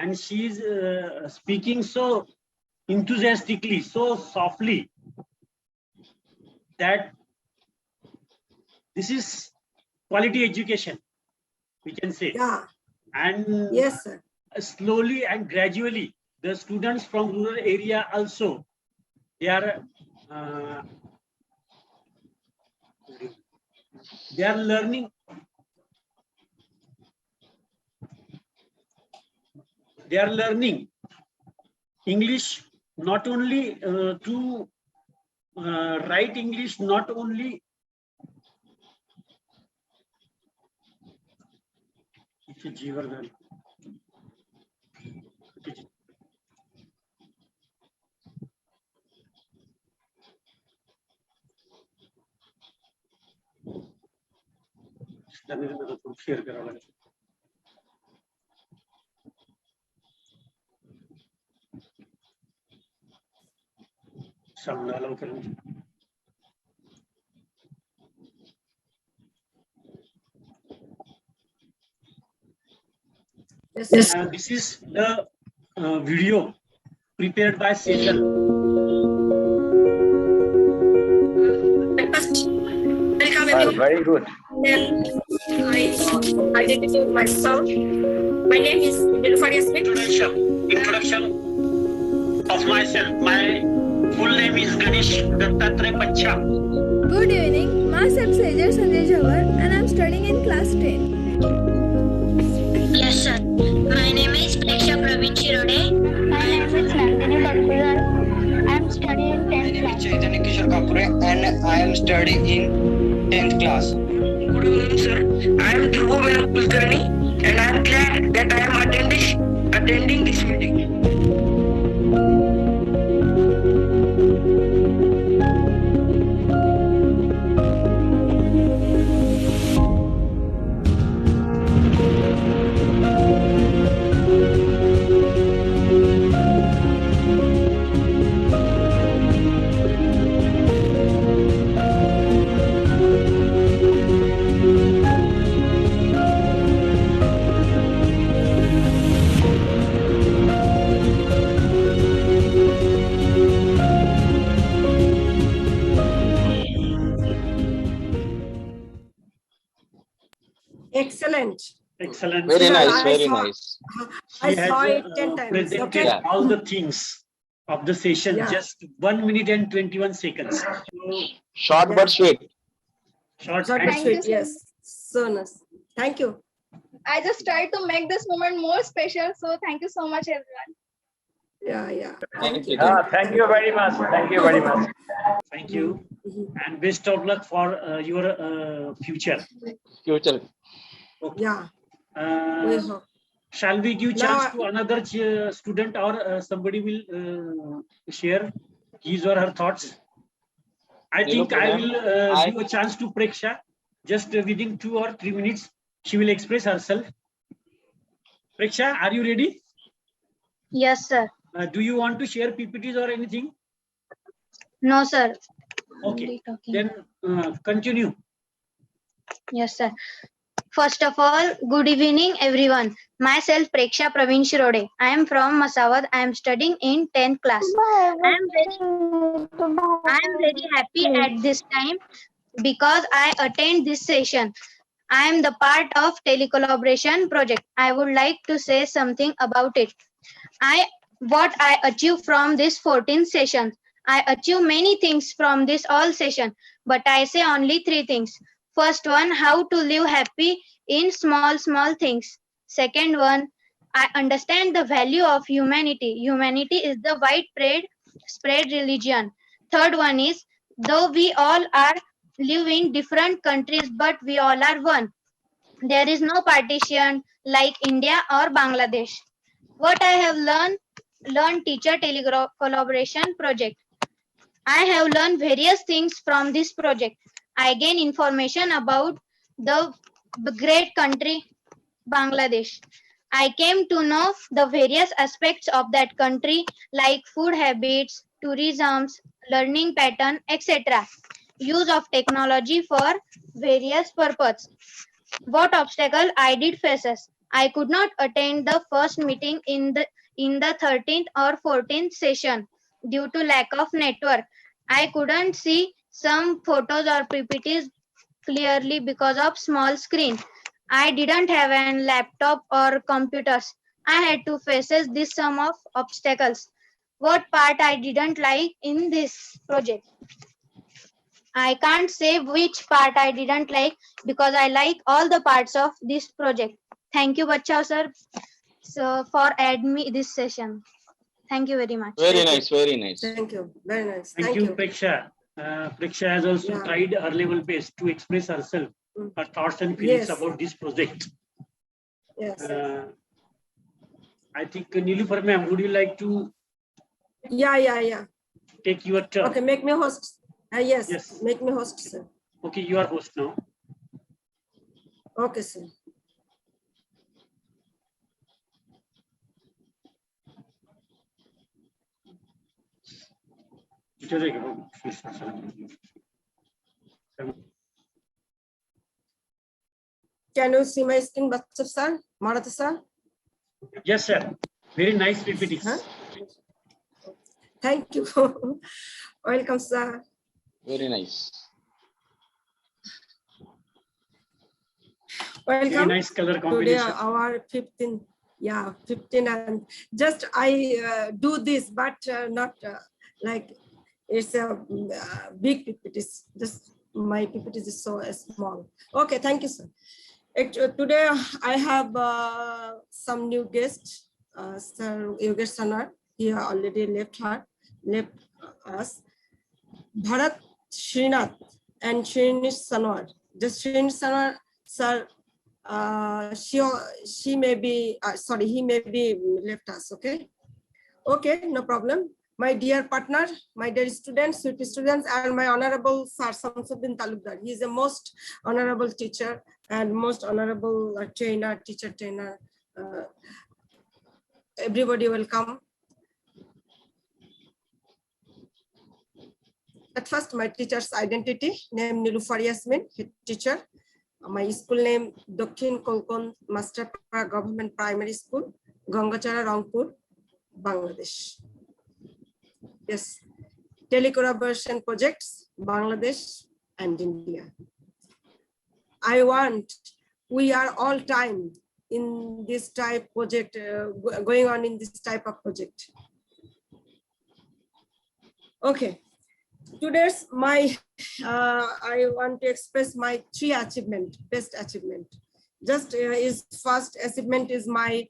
and she is speaking so enthusiastically, so softly, that this is quality education, we can say. Yeah. And Yes, sir. slowly and gradually, the students from rural area also, they are learning. They are learning English, not only to write English, not only share करावं लागेल. सामना लवकर. Yes, This is the video prepared by Sejal. Welcome everyone. Very good. Then I identify myself. My name is Nilüfer Yasmin. Introduction of myself. My full name is Ganesh Dattatreya Pacha. Good evening. Myself Sejal Sanjay Jawar and I'm studying in class 10. Yes, sir. My name is Preksha Praveen Shirode. My name is Nandini Bakriwal. I'm studying in 10th class. Chaitanya Kishore Kapure and I am studying in 10th class. Good evening, sir. I am Dhruv Menon Kulkarni, and I am glad that I am attending this meeting. Excellent. Excellent. Very Yeah, nice, I very saw- nice. I She has saw it 10 times. presented Okay. all the things of the session, Yeah. just 1 minute and 21 seconds. So, Short Yeah. but sweet. short Short and but Thank you, sweet. sir. Yes. So nice. Thank you. I just tried to make this moment more special. So thank you so much, everyone. Yeah, yeah. Thank you. Thank you very much. Thank you very much. thank you Mhm. and best of luck for your future. Future. Yeah, we Uh, hope. shall we give Now chance I- to another student, or somebody will share his or her thoughts? I think Nilofer I ma'am, will give a chance to Preksha. Just within 2 or 3 minutes, she will express herself. Preksha, are you ready? Yes, sir. Do you want to share PPTs or anything? No, sir. Okay, Only talking. then continue. Yes, sir. First of all, good evening, everyone. Myself, Preksha Praveen Shirode. I am from Masawad. I am studying in 10th class. I am very happy at this time because I attend this session. I am the part of telecollaboration project. I would like to say something about it. What I achieved from this 14th session. I achieved many things from this all session, but I say only 3 things. First one, how to live happy in small things. Second one, I understand the value of humanity. Humanity is the widespread spread religion. Third one is, though we all are live in different countries, but we all are one. There is no partition like India or Bangladesh. What I have learned teacher collaboration project. I have learned various things from this project. I gain information about the great country Bangladesh. I came to know the various aspects of that country like food habits, tourism, learning pattern, etc. Use of technology for various purposes. What obstacle I did faces. I could not attend the first meeting in the 13th or 14th session due to lack of network. I couldn't see some photos or PPTs clearly because of small screen. I didn't have a laptop or computers. I had to face this sum of obstacles. What part I didn't like in this project? I can't say which part I didn't like because I like all the parts of this project. Thank you, Bachao sir, so for adding me this session. Thank you very much. Very Thank you. nice, very nice. Thank you. Very nice. Thank you, Preksha. Preksha has also Yeah. tried her level best to express herself, Mm. her thoughts and feelings Yes. about this project. Yes. I think Nilofer ma'am, would you like to Yeah. take your turn? Okay, make me host. Yes, Yes. make me host, sir. Okay, you are host now. Okay, sir. Can you see my screen, Bachcha sir? Maratha sir? Yes, sir. Very nice PPT. Huh? Thank you. Welcome, sir. Very nice. Very Welcome. nice color Today combination. our 15, yeah, 15 and just I do this, but not like it's a big PPT. Just my PPT is so small. Okay, thank you, sir. Today I have some new guests. Sir Yogesh Sanar, he already left us. Bharat Srinath and Shrinish Sanwar. Just Shrinish Sanwar, sir, she may be, sorry, he may be left us, okay? Okay, no problem. My dear partner, my dear students, sweet students, and my honorable Sir Samsuddin Talukdar. He is a most honorable teacher and most honorable trainer, teacher trainer. Everybody welcome. At first, my teacher's identity, name Nilufar Yasmin, head teacher. My school name, Dokhin Kolkon Master Government Primary School, Gangachara, Rangpur, Bangladesh. Yes, telecollaboration projects, Bangladesh and India. I want, we are all time in this type project, going on in this type of project. Okay, today's I want to express my 3 achievement, best achievement. Just is first achievement is my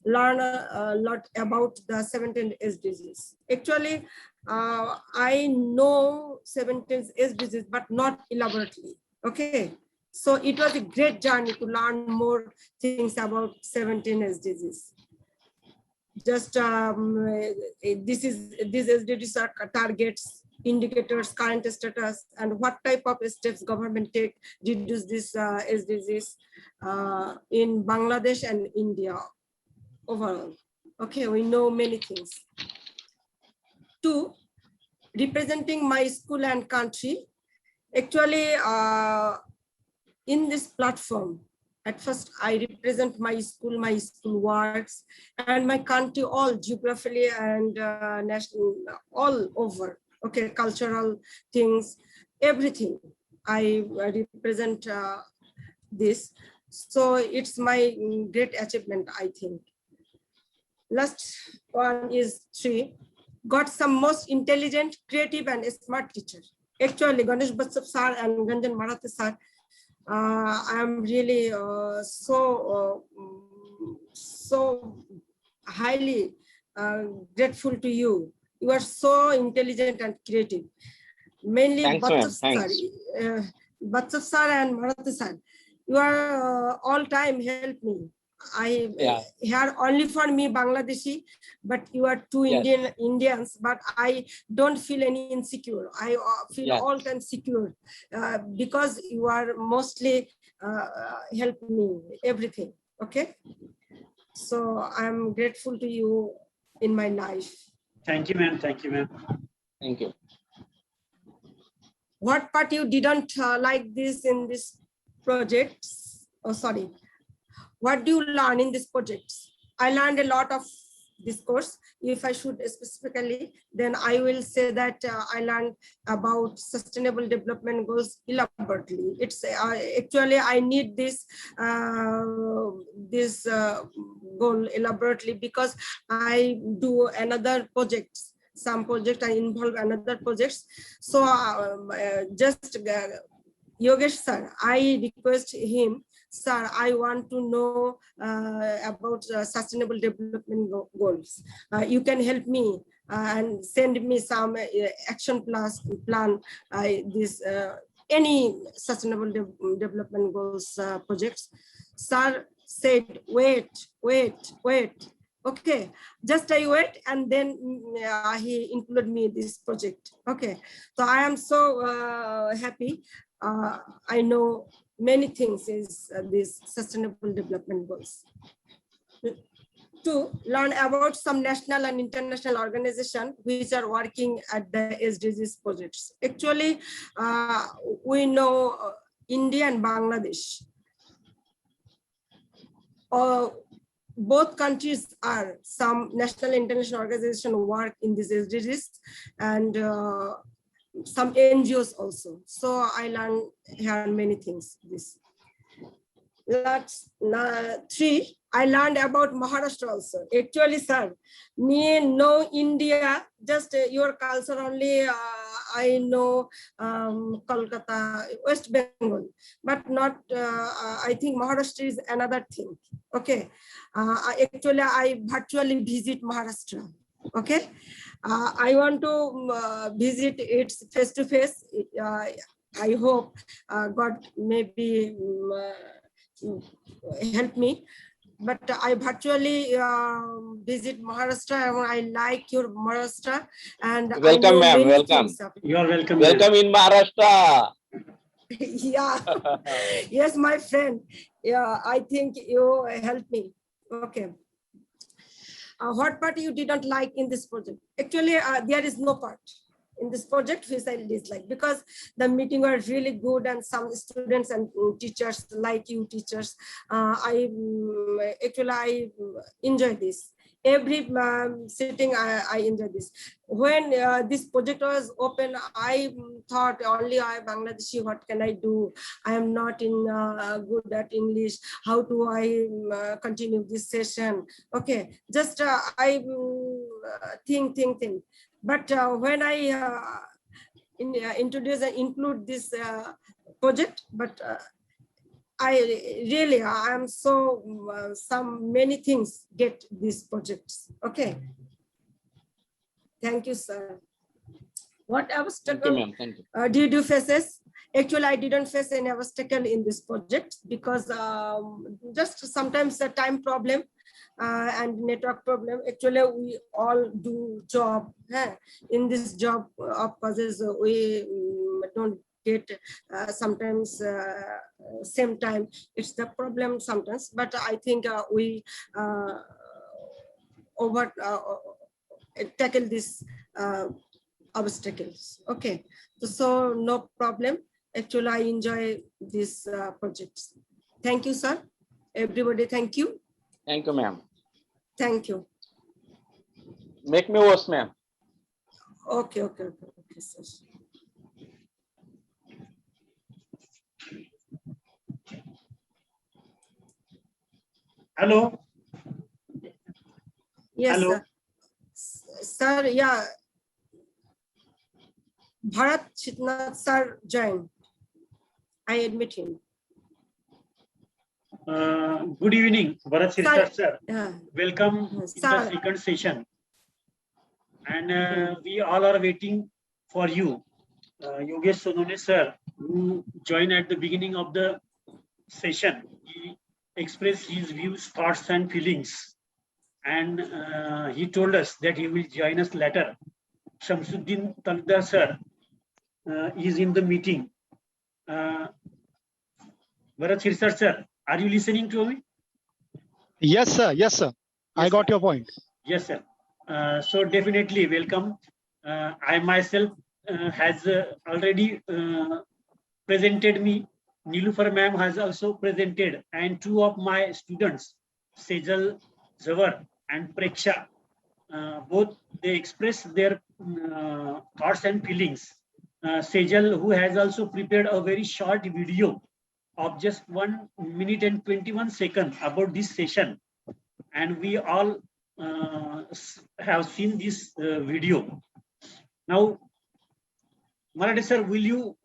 learn a lot about the 17 SDGs. Actually, I know 17 SDGs, but not elaborately. Okay, so it was a great journey to learn more things about 17 SDGs. Just these SDGs are targets, indicators, current status, and what type of steps government take to reduce this SDGs in Bangladesh and India overall. Okay, we know many things. 2, representing my school and country. Actually, in this platform, at first I represent my school works, and my country all geographically and national, all over. Okay, cultural things, everything. I represent this. So it's my great achievement, I think. Last one is 3. Got some most intelligent, creative, and smart teacher. Actually, Ganesh Batsab sir and Ganjan Marathi sir, I am really so highly grateful to you. You are so intelligent and creative. Mainly Batsab sir and Marathi sir, you are all time help me. I hear only for me Bangladeshi, but you are 2 Indians, but I don't feel any insecure. I feel all time secure because you are mostly help me everything. Okay, so I'm grateful to you in my life. Thank you, ma'am. Thank you, ma'am. Thank you. What part you didn't like this in this project? Oh, sorry. What do you learn in this project? I learned a lot of this course. If I should specifically, then I will say that I learned about sustainable development goals elaborately. It's actually I need this goal elaborately because I do another projects. Some project I involve another projects. So just Yogesh sir, I request him, sir, I want to know about sustainable development goals. You can help me and send me some action plan, any sustainable development goals projects. Sir said, wait. Okay, just I wait, and then he included me in this project. Okay, so I am so happy. I know many things is these sustainable development goals. 2, learn about some national and international organizations which are working at the SDGs projects. Actually, we know India and Bangladesh. Both countries are some national and international organization work in these SDGs and some NGOs also. So I learned here many things. This. Last 3, I learned about Maharashtra also. Actually, sir, me know India, just your culture only. I know Kolkata, West Bengal, but not. I think Maharashtra is another thing. Okay, actually, I virtually visit Maharashtra. Okay, I want to visit it face to face. I hope God maybe help me. But I virtually visit Maharashtra, and I like your Maharashtra, and I Welcome, know ma'am. many Welcome. things of it. You are welcome. ma'am. Welcome in Maharashtra. Yeah. Yes, my friend. Yeah, I think you help me. Okay. What part you didn't like in this project? Actually, there is no part in this project which I dislike, because the meeting were really good and some students and teachers like you teachers. I enjoy this. Every sitting I enjoy this. When this project was open, I thought only I Bangladeshi, what can I do? I am not in good at English. How do I continue this session? Okay, just I think. But when I introduce and include this project, but I am so many things get these projects. Okay. Thank you, sir. What Thank you, obstacle ma'am. Thank you. did you face? Actually, I didn't face any obstacle in this project because just sometimes the time problem and network problem. Actually, we all do job. In this job of causes, we don't get sometimes same time. It's the problem sometimes, but I think we tackle this obstacles. Okay, so no problem. Actually, I enjoy these projects. Thank you, sir. Everybody, thank you. Thank you, ma'am. Thank you. Make me host, ma'am. Okay, sir. Hello. Yes, Hello. sir. Yeah. Bharat Chitnath sir joined. I admit him. Good evening, Bharat Sirsat sir. Yeah. Welcome in the Sir. second session. And we all are waiting for you. Yogesh Sonone sir, who joined at the beginning of the session, he expressed his views, thoughts, and feelings. And he told us that he will join us later. Shamsuddin Talukdar sir is in the meeting. Bharat Sirsat sir, are you listening to me? Yes, sir. Yes, sir. I got your point. Yes, sir. So definitely welcome. I myself has already presented me. Nilufar ma'am has also presented, and two of my students, Sejal Zawar and Preksha, both they express their thoughts and feelings. Sejal, who has also prepared a very short video of just 1 minute and 21 seconds about this session, and we all have seen this video. Now, Marathi sir, will you?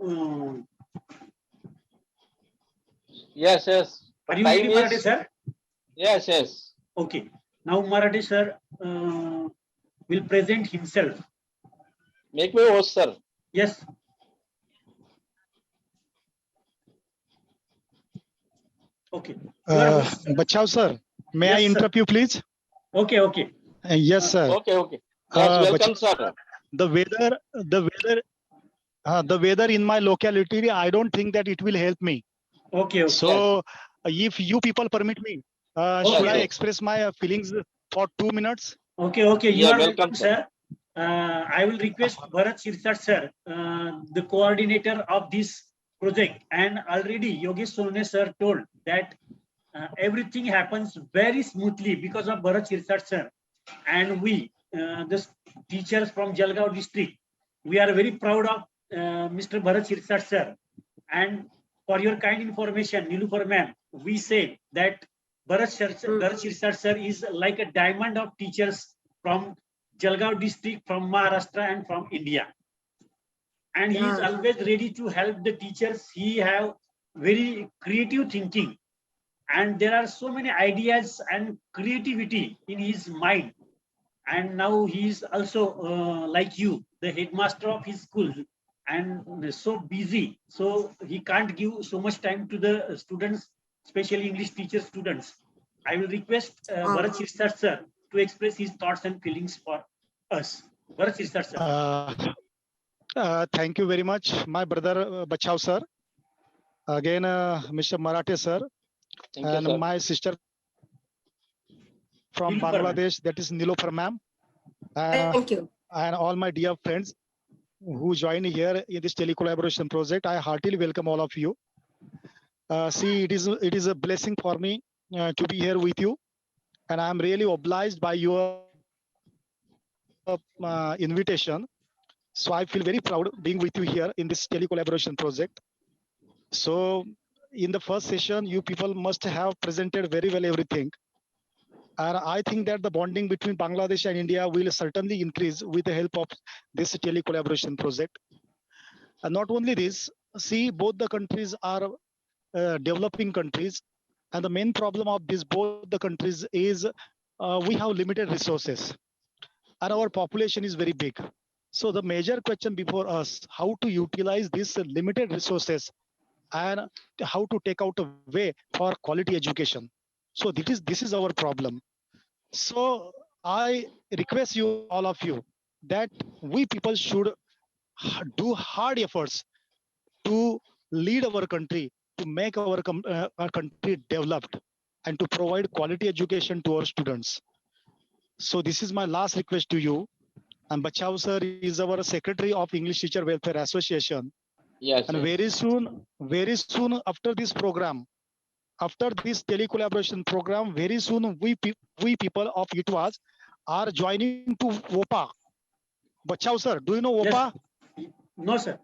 Yes. Are you ready, Marathi sir? Yes. Okay. Now, Marathi sir will present himself. Make me host, sir. Yes. Okay. Bachao sir, may Yes, I sir. interrupt you, please? Okay. Yes, sir. Okay. Yes, welcome, Bachao, sir. The weather in my locality, I don't think that it will help me. Okay. So, if you people permit me, should I Okay. express my feelings for 2 minutes? Okay. You Yeah, are welcome, welcome, sir. I will request Bharat Sirsat sir, the coordinator of this project, and already Yogesh Sonone sir told that everything happens very smoothly because of Bharat Sirsat sir, and we, the teachers from Jalgaon district, we are very proud of Mr. Bharat Sirsat sir. And for your kind information, Nilufar ma'am, we say that Bharat Sirsat sir is like a diamond of teachers from Jalgaon district, from Maharashtra, and from India. And he is Yeah. always ready to help the teachers. He have very creative thinking, and there are so many ideas and creativity in his mind. And now he is also like you, the headmaster of his school, and so busy, so he can't give so much time to the students, especially English teacher students. I will request Bharat Sirsat sir to express his thoughts and feelings for us. Bharat Sirsat sir. Thank you very much, my brother Bachau sir. Again, Mr. Marathe sir, Thank you, and sir. my sister from Nilofer ma'am. Bangladesh, that is Nilofer ma'am, Thank you. and all my dear friends who join here in this telecollaboration project. I heartily welcome all of you. See, it is a blessing for me to be here with you, and I'm really obliged by your invitation. So I feel very proud being with you here in this telecollaboration project. So in the first session, you people must have presented very well everything. And I think that the bonding between Bangladesh and India will certainly increase with the help of this telecollaboration project. And not only this, see, both the countries are developing countries. And the main problem of these both the countries is we have limited resources and our population is very big. So the major question before us, how to utilize these limited resources and how to take out a way for quality education. So this is our problem. So I request you, all of you, that we people should do hard efforts to lead our country, to make our country developed, and to provide quality education to our students. So this is my last request to you. And Bachau sir is our secretary of English Teacher Welfare Association. Yes, And yes. very soon after this program, after this telecollaboration program, very soon we people of ITWAS are joining to WOPA. Bachau sir, do you know WOPA? Yes. No sir.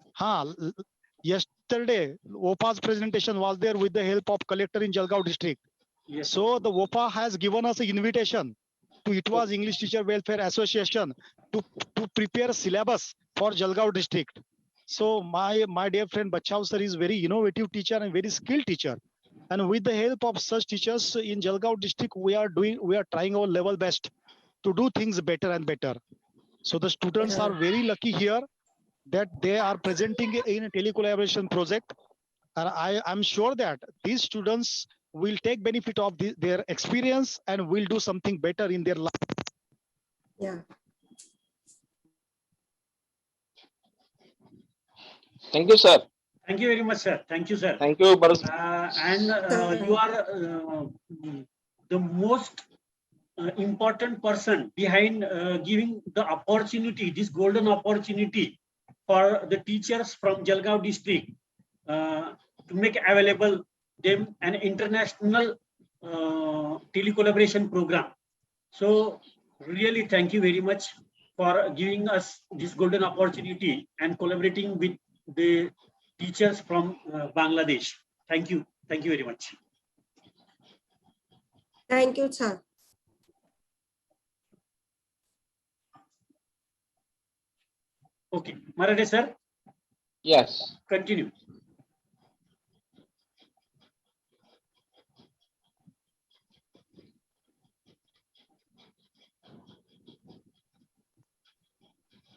Yesterday, WOPA's presentation was there with the help of collector in Jalgaon district. Yes. So the WOPA has given us an invitation to ITWAS English Teacher Welfare Association to prepare syllabus for Jalgaon district. So my dear friend Bachau sir is very innovative teacher and very skilled teacher. And with the help of such teachers in Jalgaon district, we are trying our level best to do things better and better. So the students are very lucky here that they are presenting in a telecollaboration project. And I'm sure that these students will take benefit of their experience and will do something better in their life. Yeah. Thank you, sir. Thank you very much, sir. Thank you, sir. Thank you, Bharat. And you are the most important person behind giving the opportunity, this golden opportunity for the teachers from Jalgaon district to make available them an international telecollaboration program. So really thank you very much for giving us this golden opportunity and collaborating with the teachers from Bangladesh. Thank you. Thank you very much. Thank you, sir. Okay, Marathe sir, Yes. continue.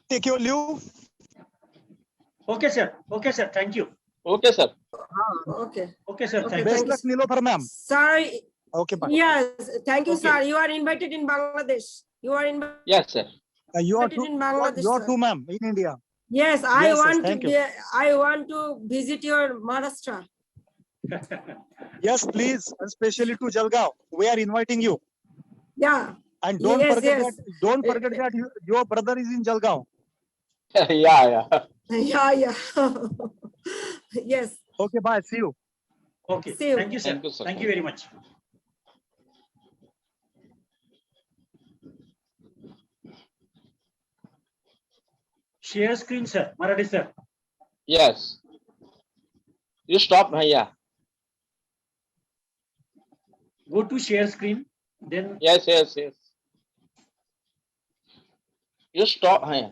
Take your leave. Okay, sir. Okay, sir. Thank you. Okay, sir. Okay. Okay, sir. Okay, Thank Best you. luck, Nilofer ma'am. Sorry. Okay, bye. Yes. Thank you, Okay. sir. You are invited in Bangladesh. You are invited Yes, sir. You are in Bangladesh. you are sir. too, ma'am, in India. Yes, I Yes, want to thank you. be. I want to visit your Maharashtra. Yes, please, especially to Jalgaon. We are inviting you. Yeah. And don't Yes, forget yes. that. Don't forget that your brother is in Jalgaon. Yeah, yeah. Yeah, yeah. Yes. Okay, bye. See you. Okay. See you. Thank you, sir. Thank you, sir. Thank you very much. Share screen, sir. Marathe sir. Yes. You stop, yeah. Go to share screen. Then Yes, yes, yes. You stop, yeah.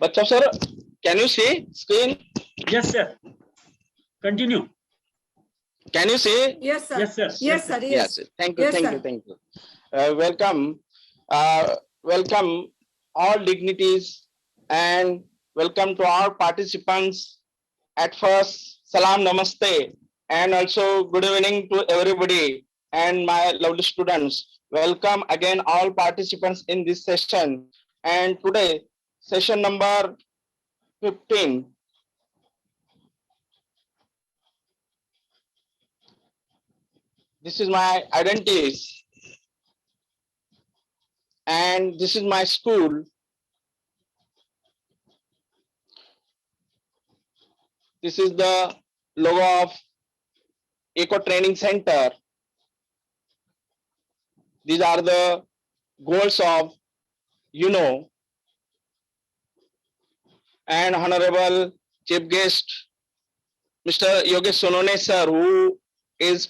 Bachcha sir, can you see screen? Yes, sir. Continue. Can you see? Yes, sir. Yes, sir. Yes, sir. Yes. Yes. Thank you. Yes, Thank sir. you. Thank you. Welcome. Welcome all dignities and welcome to all participants. At first, salam namaste and also good evening to everybody and my lovely students. Welcome again all participants in this session. And today, session number 15. This is my identities and this is my school. This is the logo of Eco Training Center. These are the goals of and Honorable Chief Guest, Mr. Yogesh Sonone sir, who is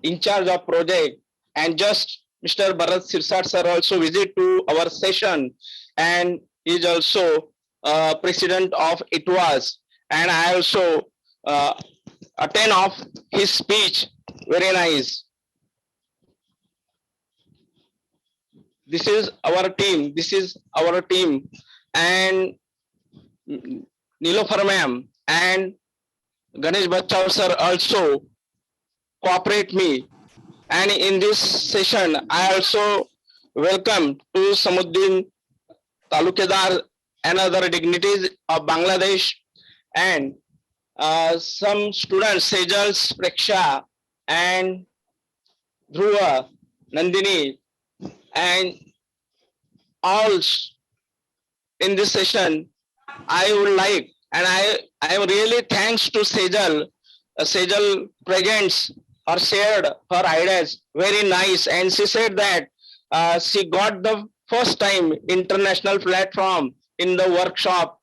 in charge of project, and just Mr. Bharat Sirsat sir also visit to our session, and is also president of ITWAS, and I also attend of his speech. Very nice. This is our team. This is our team, and Nilofer ma'am and Ganesh Bachchav sir also cooperate me. And in this session, I also welcome to Samuddin Talukedar and other dignitaries of Bangladesh and some students, Sejals, Preksha and Dhruva, Nandini, and all in this session. I would like, and I am really thanks to Sejal. Sejal presents or shared her ideas very nice, and she said that she got the first time international platform in the workshop.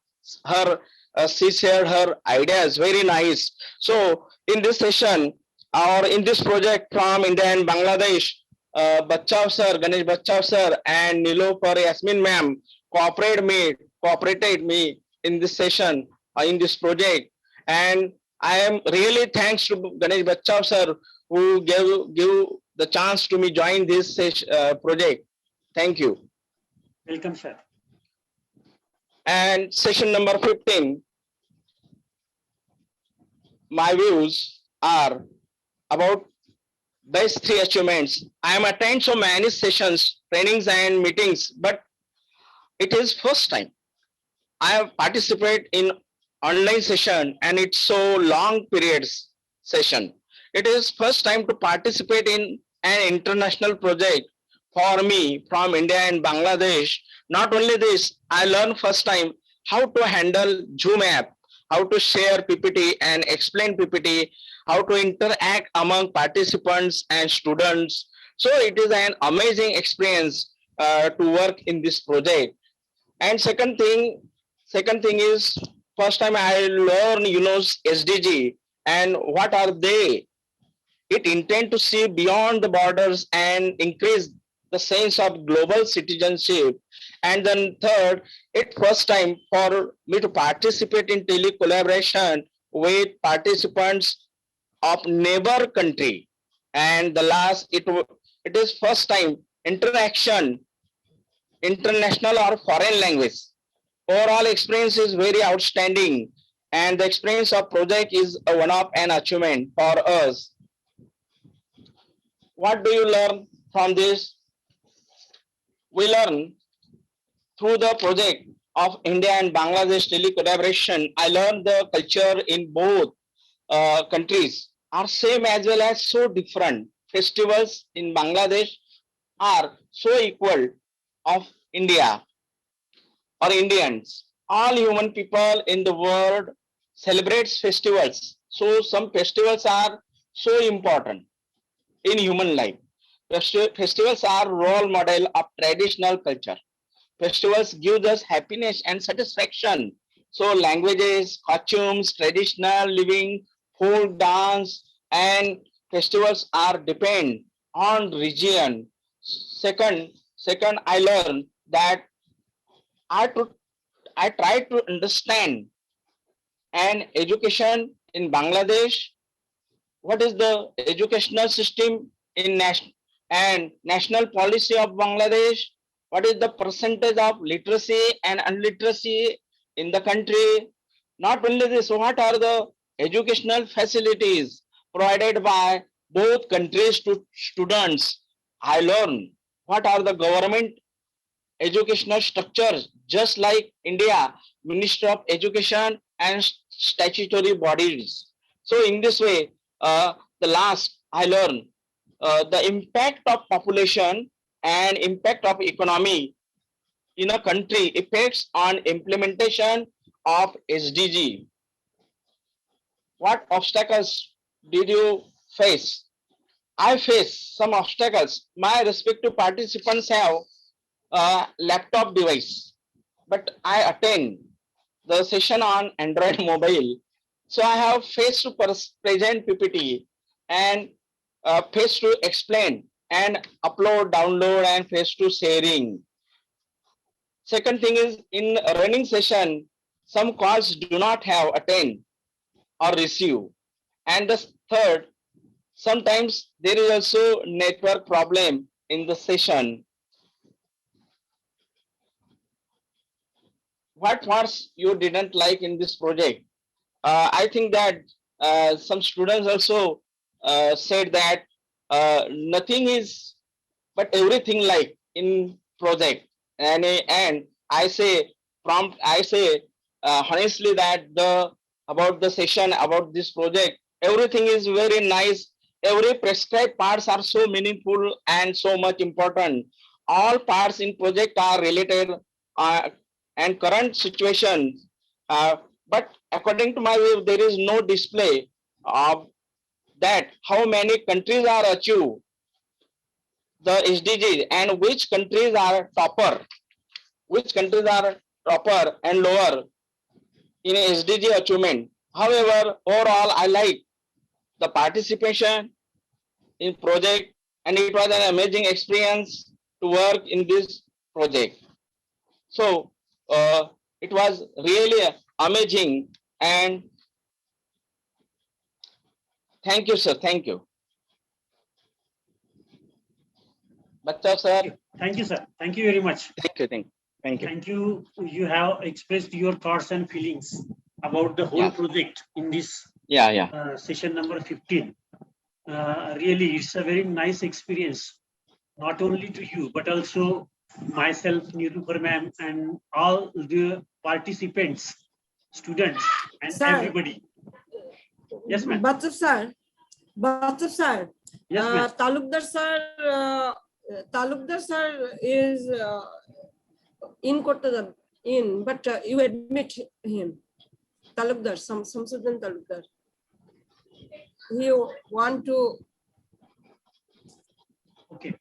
Her she shared her ideas very nice. So in this session or in this project from India and Bangladesh, Bachchav sir, Ganesh Bachchav sir, and Nilofer Yasmin ma'am cooperated me in this session, in this project, and I am really thanks to Ganesh Bachchav sir who gave the chance to me join this project. Thank you. Welcome, sir. And session number 15, my views are about best 3 achievements. I am attend so many sessions, trainings and meetings, but it is first time I have participated in online session, and it's so long periods session. It is first time to participate in an international project for me from India and Bangladesh. Not only this, I learned first time how to handle Zoom app, how to share PPT and explain PPT, how to interact among participants and students. So it is an amazing experience to work in this project. And second thing is first time I learn SDG and what are they. It intend to see beyond the borders and increase the sense of global citizenship. And then third, it first time for me to participate in tele-collaboration with participants of neighbor country. And the last, it is first time interaction, international or foreign language. Overall experience is very outstanding, and the experience of project is a one-off an achievement for us. What do you learn from this? We learn through the project of India and Bangladesh tele-collaboration. I learned the culture in both countries are same as well as so different. Festivals in Bangladesh are so equal of India or Indians. All human people in the world celebrates festivals. So some festivals are so important in human life. Festivals are role model of traditional culture. Festivals give us happiness and satisfaction. So languages, costumes, traditional living, folk dance, and festivals are depend on region. Second, I learned that I I tried to understand and education in Bangladesh, what is the educational system in national policy of Bangladesh, what is the percentage of literacy and illiteracy in the country. Not only this, what are the educational facilities provided by both countries to students. I learned what are the government educational structures, just like India, Ministry of Education and statutory bodies. So in this way, the last I learned the impact of population and impact of economy in a country effects on implementation of SDG. What obstacles did you face? I faced some obstacles. My respective participants have a laptop device, but I attend the session on Android mobile. So I have face to present PPT and face to explain and upload, download and face to sharing. Second thing is in a running session, some calls do not have attend or receive. And the third, sometimes there is also network problem in the session. What parts you didn't like in this project? I think that some students also said that nothing is but everything like in project. And I say prompt, I say honestly that the about the session, about this project, everything is very nice. Every prescribed parts are so meaningful and so much important. All parts in project are related and current situation. But according to my view, there is no display of that how many countries are achieved the SDGs and which countries are topper, and lower in SDG achievement. However, overall, I like the participation in project, and it was an amazing experience to work in this project. So it was really amazing, and thank you, sir. Thank you. Bachcha sir. Thank you, sir. Thank you very much. Thank you. Thank you. Thank you. You have expressed your thoughts and feelings about the whole Yeah. project in this Yeah. session number 15. Really, it's a very nice experience, not only to you, but also myself, Nirupar ma'am, and all the participants, students, and Sir. everybody. Yes, ma'am. Bachchan sir, Yes, ma'am. Talukdar sir is in Kottadam, but you admit him. Talukdar, Samsuddin Talukdar. He want to. Okay.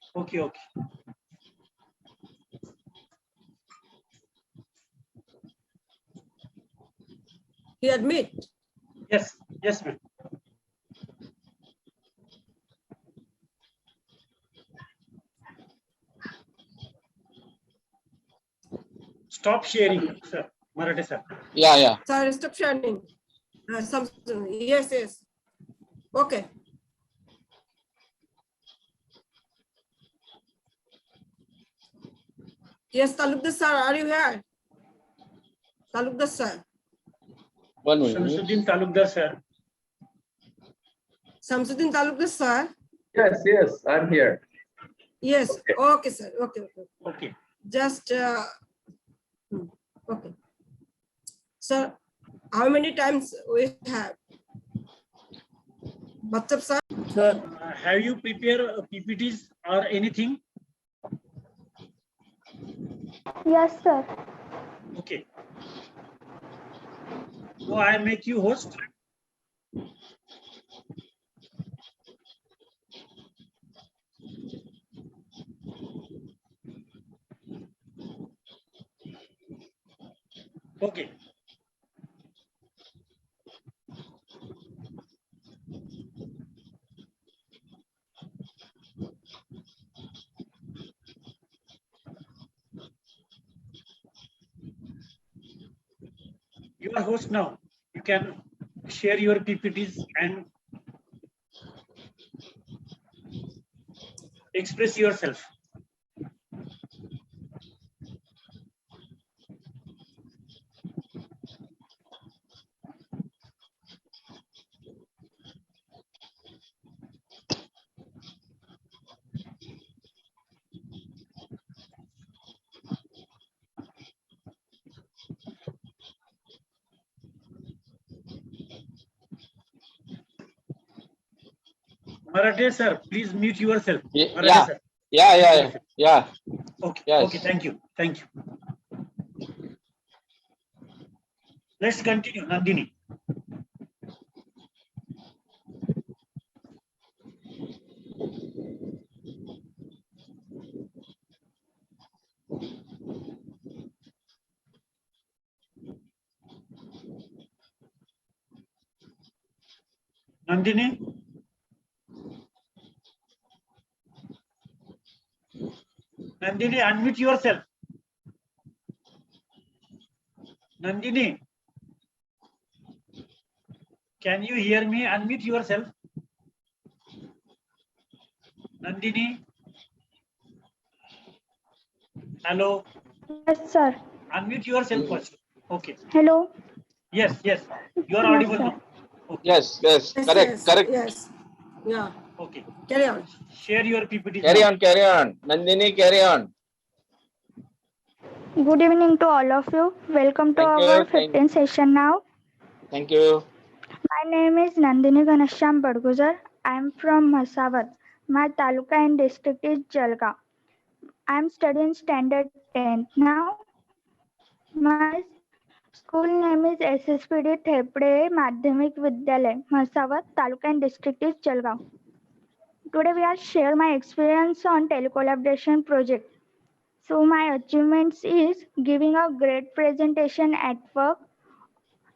He admit. Yes, ma'am. Stop sharing, sir. Marathi, sir. Yeah. Sir, stop sharing. Yes. Okay. Yes, Talukdar sir, are you here? Talukdar sir. 1 minute. Shamsuddin Talukdar, sir. Samsuddin Talukdar sir. Yes, I'm here. Yes. Okay, sir. Okay. Just okay. Sir, how many times we have? Bachchan sir. Sir, have you prepared PPTs or anything? Yes, sir. Okay. So I make you host. Okay. You are host now. You can share your PPTs and express yourself. Marathe sir, please mute yourself. Marathe Yeah, sir. yeah. Okay, Yes. okay, thank you. Thank you. Let's continue, Nandini. Nandini? Nandini, unmute yourself. Nandini, can you hear me? Unmute yourself. Nandini? Hello? Yes, sir. Unmute yourself first. Okay. Hello. Yes, yes. You are Yes, audible sir. now. Okay. Yes, Yes, correct, yes, correct. yes. Yeah, Okay. carry on. Share your PPT Carry now. on, carry on. Nandini, carry on. Good evening to all of you. Welcome to Thank our you, 15th session now. thank you. My name is Nandini Ghanshyam Badguzar. I am from Masawat. My taluka and district is Jalgaon. I am studying standard 10th now. My school name is SSPD Thepde Madhyamik Vidyalay, Masawat, taluka and district is Jalgaon. Today we are share my experience on telecollaboration project. So my achievements is giving a great presentation at work,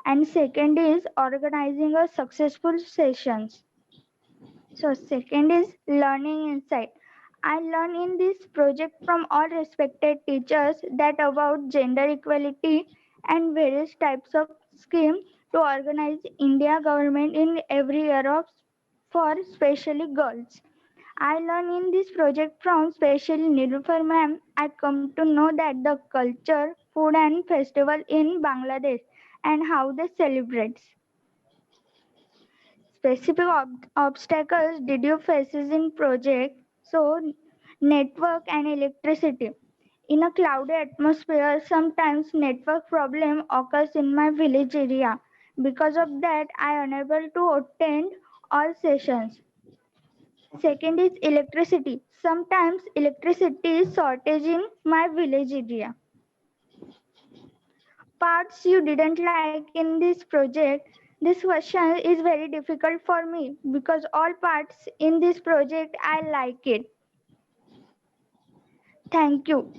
and second is organizing a successful sessions. So second is learning insight. I learn in this project from all respected teachers that about gender equality and various types of scheme to organize India government in every year of for especially girls. I learn in this project from especially Nilufar ma'am. I come to know that the culture, food and festival in Bangladesh and how they celebrate. Specific obstacles did you faces in project? So network and electricity. In a cloudy atmosphere, sometimes network problem occurs in my village area. Because of that, I unable to attend all sessions. Second is electricity. Sometimes electricity is shortage in my village area. Parts you didn't like in this project. This question is very difficult for me because all parts in this project I like it. Thank you.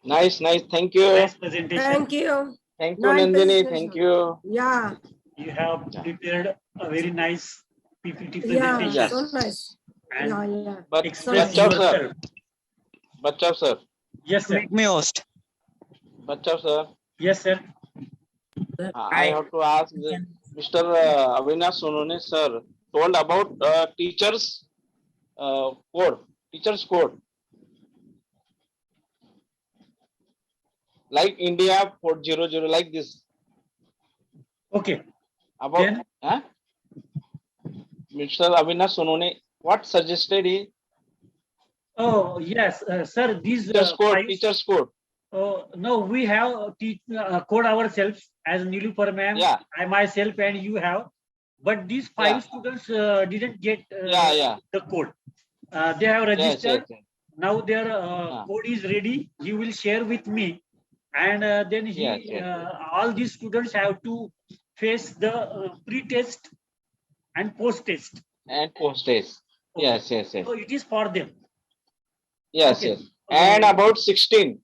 Nice, thank you. Nice presentation. Thank you. Thank you, Nice Nandini, presentation. thank you. Yeah, You have prepared a very nice PPT yeah, presentation so nice. and Yeah, yeah. But express nice. Bachcha yourself. sir, Yes, sir. Make me host. Bachcha sir, Yes, sir. I have to ask Mr. Avinash Sonone sir told about teachers code, like India 400 like this. Okay. About Then Mr. Avinash Sonone, what suggested he? oh yes, sir. These Teachers code. no, we have code ourselves as Nilupar ma'am, Yeah. I myself, and you have. But these five students didn't get the code. They have registered. Yes. Now their code is ready. He will share with me, and then all these students have to face the pre-test and post-test. And post-test. Okay. Yes. So it is for them. Yes. And about 16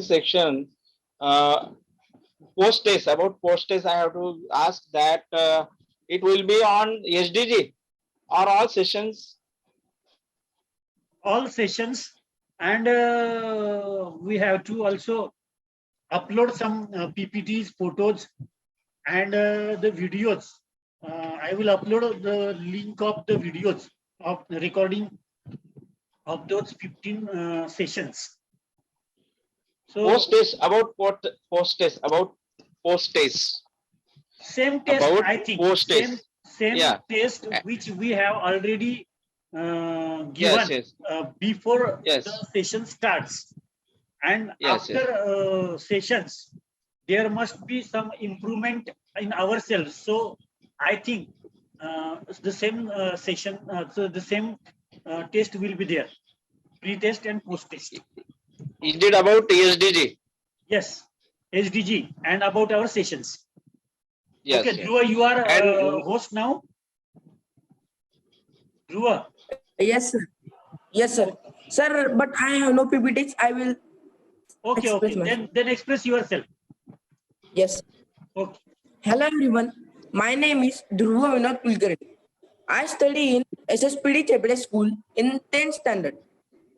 section post-test. About post-test, I have to ask that it will be on SDG or all sessions? All sessions, and we have to also upload some PPTs, photos, and the videos. I will upload the link of the videos of the recording of those 15 sessions. So Post test about what? Post test about post test. same test, About I think. post test. Same Yeah. test which we have already Yes, given yes, before yes, the session starts. And yes, after sessions, there must be some improvement in ourselves. So I think the same session, so the same test will be there, pre-test and post-test. Is it about SDG? Yes, SDG and about our sessions. Yes, Okay, yes. Dhruva, you are And host now. Dhruva, Yes, sir. Yes, sir. Sir, but I have no PPTs. I will okay, express okay. myself. Then express yourself. Yes. Okay. Hello, everyone. My name is Dhruva Vinod Kulkarni. I study in SSPD Chepede School in 10th standard.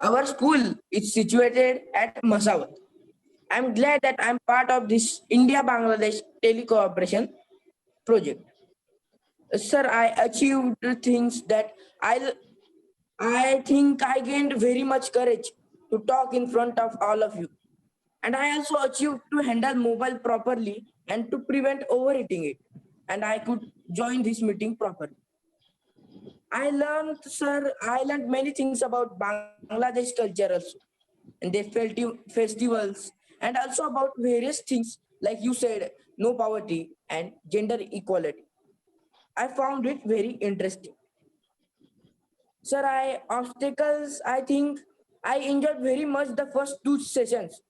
Our school is situated at Masawat. I'm glad that I'm part of this India-Bangladesh telecooperation project. Sir, I achieved things that I think I gained very much courage to talk in front of all of you. And I also achieved to handle mobile properly and to prevent overheating it. And I could join this meeting properly. I learned, sir, I learned many things about Bangladesh culture also, and their festivals, and also about various things, like you said, no poverty and gender equality. I found it very interesting. Sir, I think I enjoyed very much the first two sessions,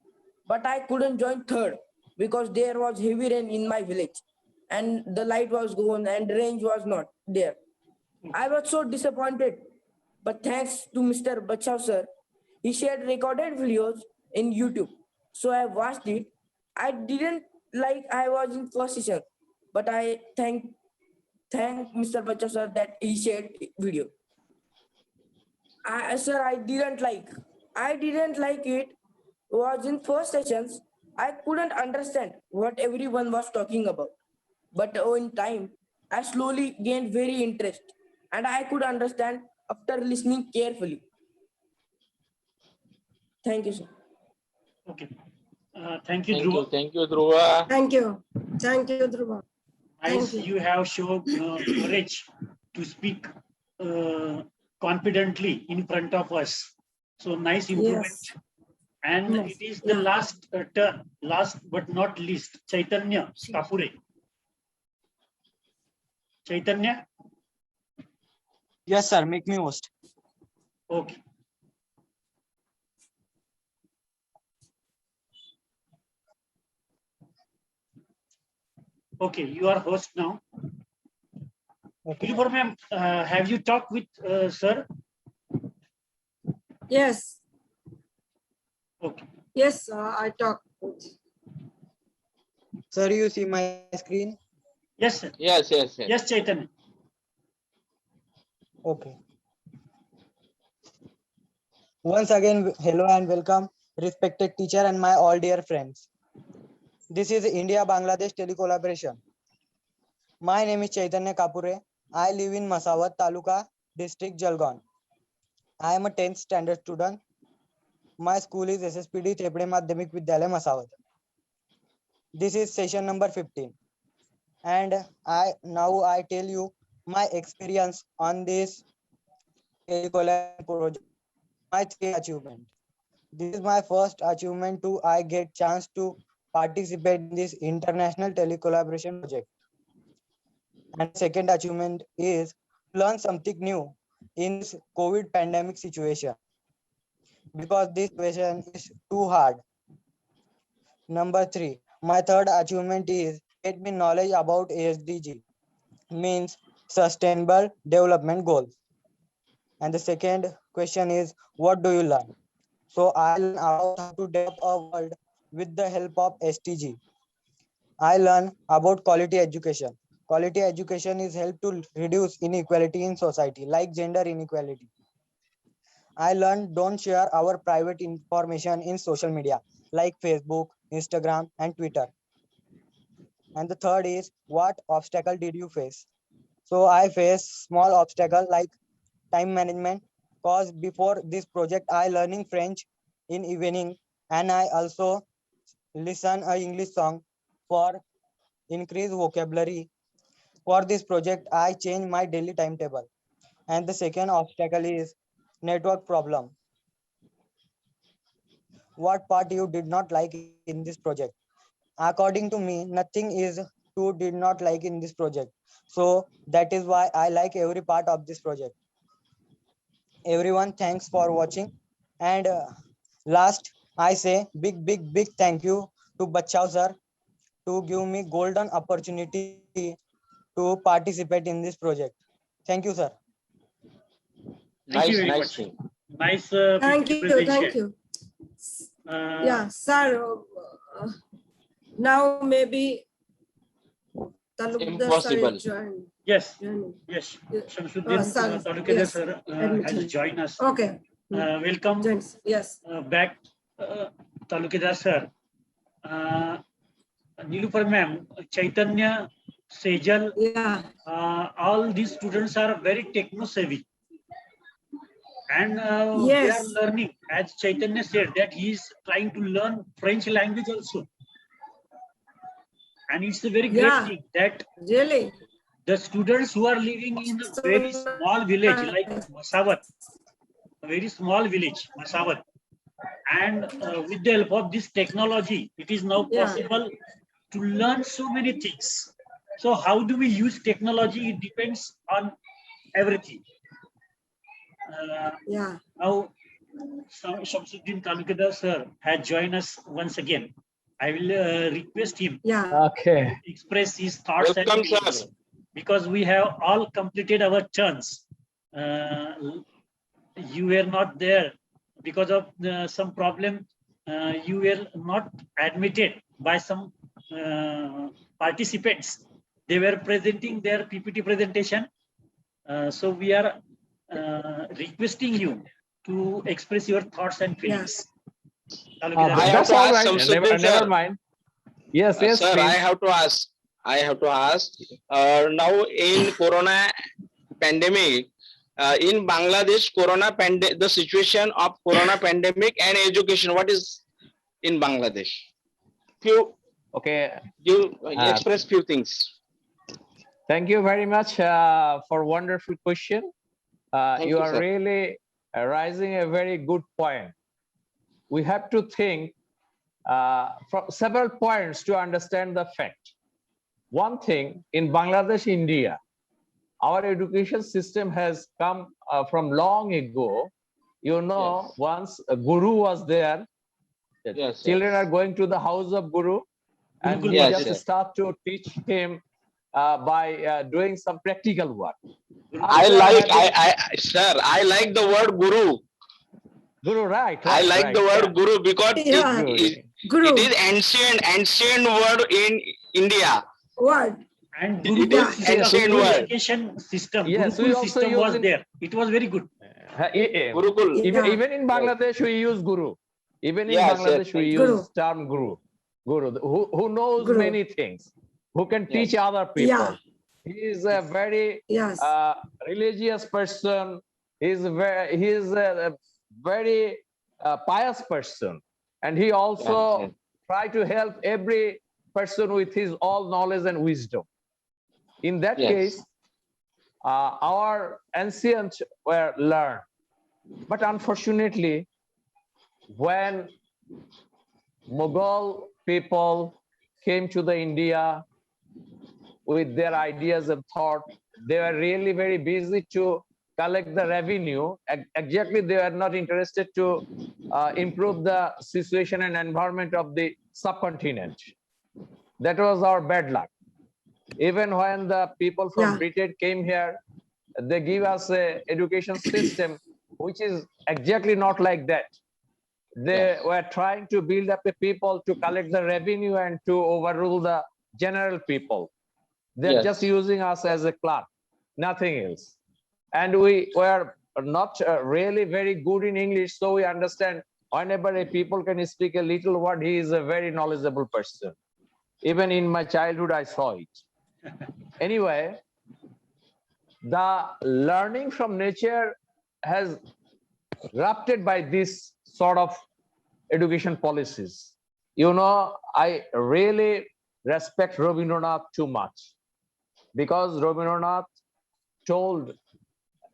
but I couldn't join third because there was heavy rain in my village and the light was gone and range was not there. I was so disappointed, but thanks to Mr. Bachav sir, he shared recorded videos in YouTube. So I watched it. I didn't like I was in first session, but I thank Mr. Bachav sir that he shared video. Sir, I didn't like it. Was in first sessions. I couldn't understand what everyone was talking about. But in time, I slowly gained very interest and I could understand after listening carefully. Thank you, sir. Okay. Thank you, Dhruva. thank you, Dhruva. Thank you. Thank you, Dhruva. Nice, Thank you. you have shown courage to speak confidently in front of us. So nice improvement. Yes. And Yes. it is the Yeah. last turn, last but not least, Chaitanya Kapure. Chaitanya? Yes, sir. Make me host. Okay. Okay, you are host now. Okay. Nilufar ma'am, have you talked with sir? Yes. Okay. Yes, I talk. Sir, you see my screen? Yes, sir. Yes, yes, yes. Yes, Chaitanya. Okay. Once again, hello and welcome, respected teacher and my all dear friends. This is India-Bangladesh telecollaboration. My name is Chaitanya Kapure. I live in Masawat Taluka, district Jalgaon. I am a 10th standard student. My school is SSPD Chepede Madhyamik Vidyalaya Masawat. This is session number 15. And I tell you my experience on this telecollaboration project, my 3 achievements. This is my first achievement to I get chance to participate in this international telecollaboration project. And second achievement is learn something new in this COVID pandemic situation because this situation is too hard. Number 3, my third achievement is get me knowledge about SDG, means Sustainable Development Goals. And the second question is, what do you learn? So I learn about how to develop a world with the help of SDG. I learn about quality education. Quality education is help to reduce inequality in society, like gender inequality. I learned don't share our private information in social media. like Facebook, Instagram, and Twitter. And the third is, what obstacle did you face? So I faced small obstacle like time management, cause before this project I learning French in evening, and I also listen a English song for increase vocabulary. For this project, I change my daily timetable. And the second obstacle is network problem. What part you did not like in this project? According to me, nothing is to did not like in this project. So that is why I like every part of this project. Everyone, thanks for watching. And last, I say big thank you to Bachao sir to give me golden opportunity to participate in this project. Thank you, sir. Thank you Nice, very nice much. thing. Nice Thank PPT you, thank presentation. you. Uh, Yeah, sir. Now maybe Talukdar sir Impossible. is joined. Yes, joining. yes. Yeah. Shamsuddin Sir, Talukdar yes, sir admitting. has joined us. Okay. Welcome Joins. Yes. back, Talukdar sir. Nilufar ma'am, Chaitanya, Sejal, Yeah. all these students are very techno savvy. And they are Yes. learning, as Chaitanya said, that he is trying to learn French language also. And it's a very great Yeah. thing that Really. the students who are living in a very small village like Masawat, a very small village, Masawat, and with the help of this technology, it is now possible to learn so many things. So how do we use technology? It depends on everything. Yeah. Now, Shamsuddin Talukdar sir has joined us once again. I will request him Yeah. Okay. to express his thoughts and Welcome, feelings, sir. because we have all completed our turns. You were not there because of some problem. You were not admitted by some participants. They were presenting their PPT presentation. So we are requesting you to express your thoughts and feelings. Talukdar I sir. have That's to all ask right. Shamsuddin, Never sir. mind. Yes, yes, Sir, I please. have to ask. Now in Corona pandemic, in Bangladesh, the situation of Corona pandemic and education, what is in Bangladesh? Okay. You express few things. Thank you very much for wonderful question. Thank You you, are sir. really raising a very good point. We have to think from several points to understand the fact. One thing, in Bangladesh, India, our education system has come from long ago. You know, Yes. once a guru was there, Yes, children yes. are going to the house of guru, and Gurukul we Yes, just yes. start to teach him by doing some practical work. I After like, having sir, I like the word guru. guru, right? I like right, the word yeah. guru because Yeah. Good. Guru. it is ancient word in India. What? And It Gurukul is system, ancient Gurukul word. education system, Yes, we Gurukul also system use was in there. It was very good. Gurukul. Yeah. Even in Bangladesh, we use guru. Even in Yes, yes, Bangladesh, we Guru. use term guru. Guru, who knows Guru. many things, who can teach Yes. other people. Yeah. He is a very Yes. religious person. He is a very pious person, and he also Yes, try to help every person with his all knowledge and wisdom. In that yes. case, our ancients were learned, but unfortunately, when Mughal people came to the India with their ideas and thought, they were really very busy to collect the revenue. Exactly, they were not interested to improve the situation and environment of the subcontinent. That was our bad luck. Even when the people from Yeah. Britain came here, they give us a education system which is exactly not like that. They were trying to build up a people to collect the revenue and to overrule the general people. They're Yes. just using us as a clerk, nothing else. And we were not really very good in English, so we understand Whenever a people can speak a little word, he is a very knowledgeable person. Even in my childhood, I saw it. Anyway, the learning from nature has ruptured by this sort of education policies. You know, I really respect Rabindranath too much, because Rabindranath told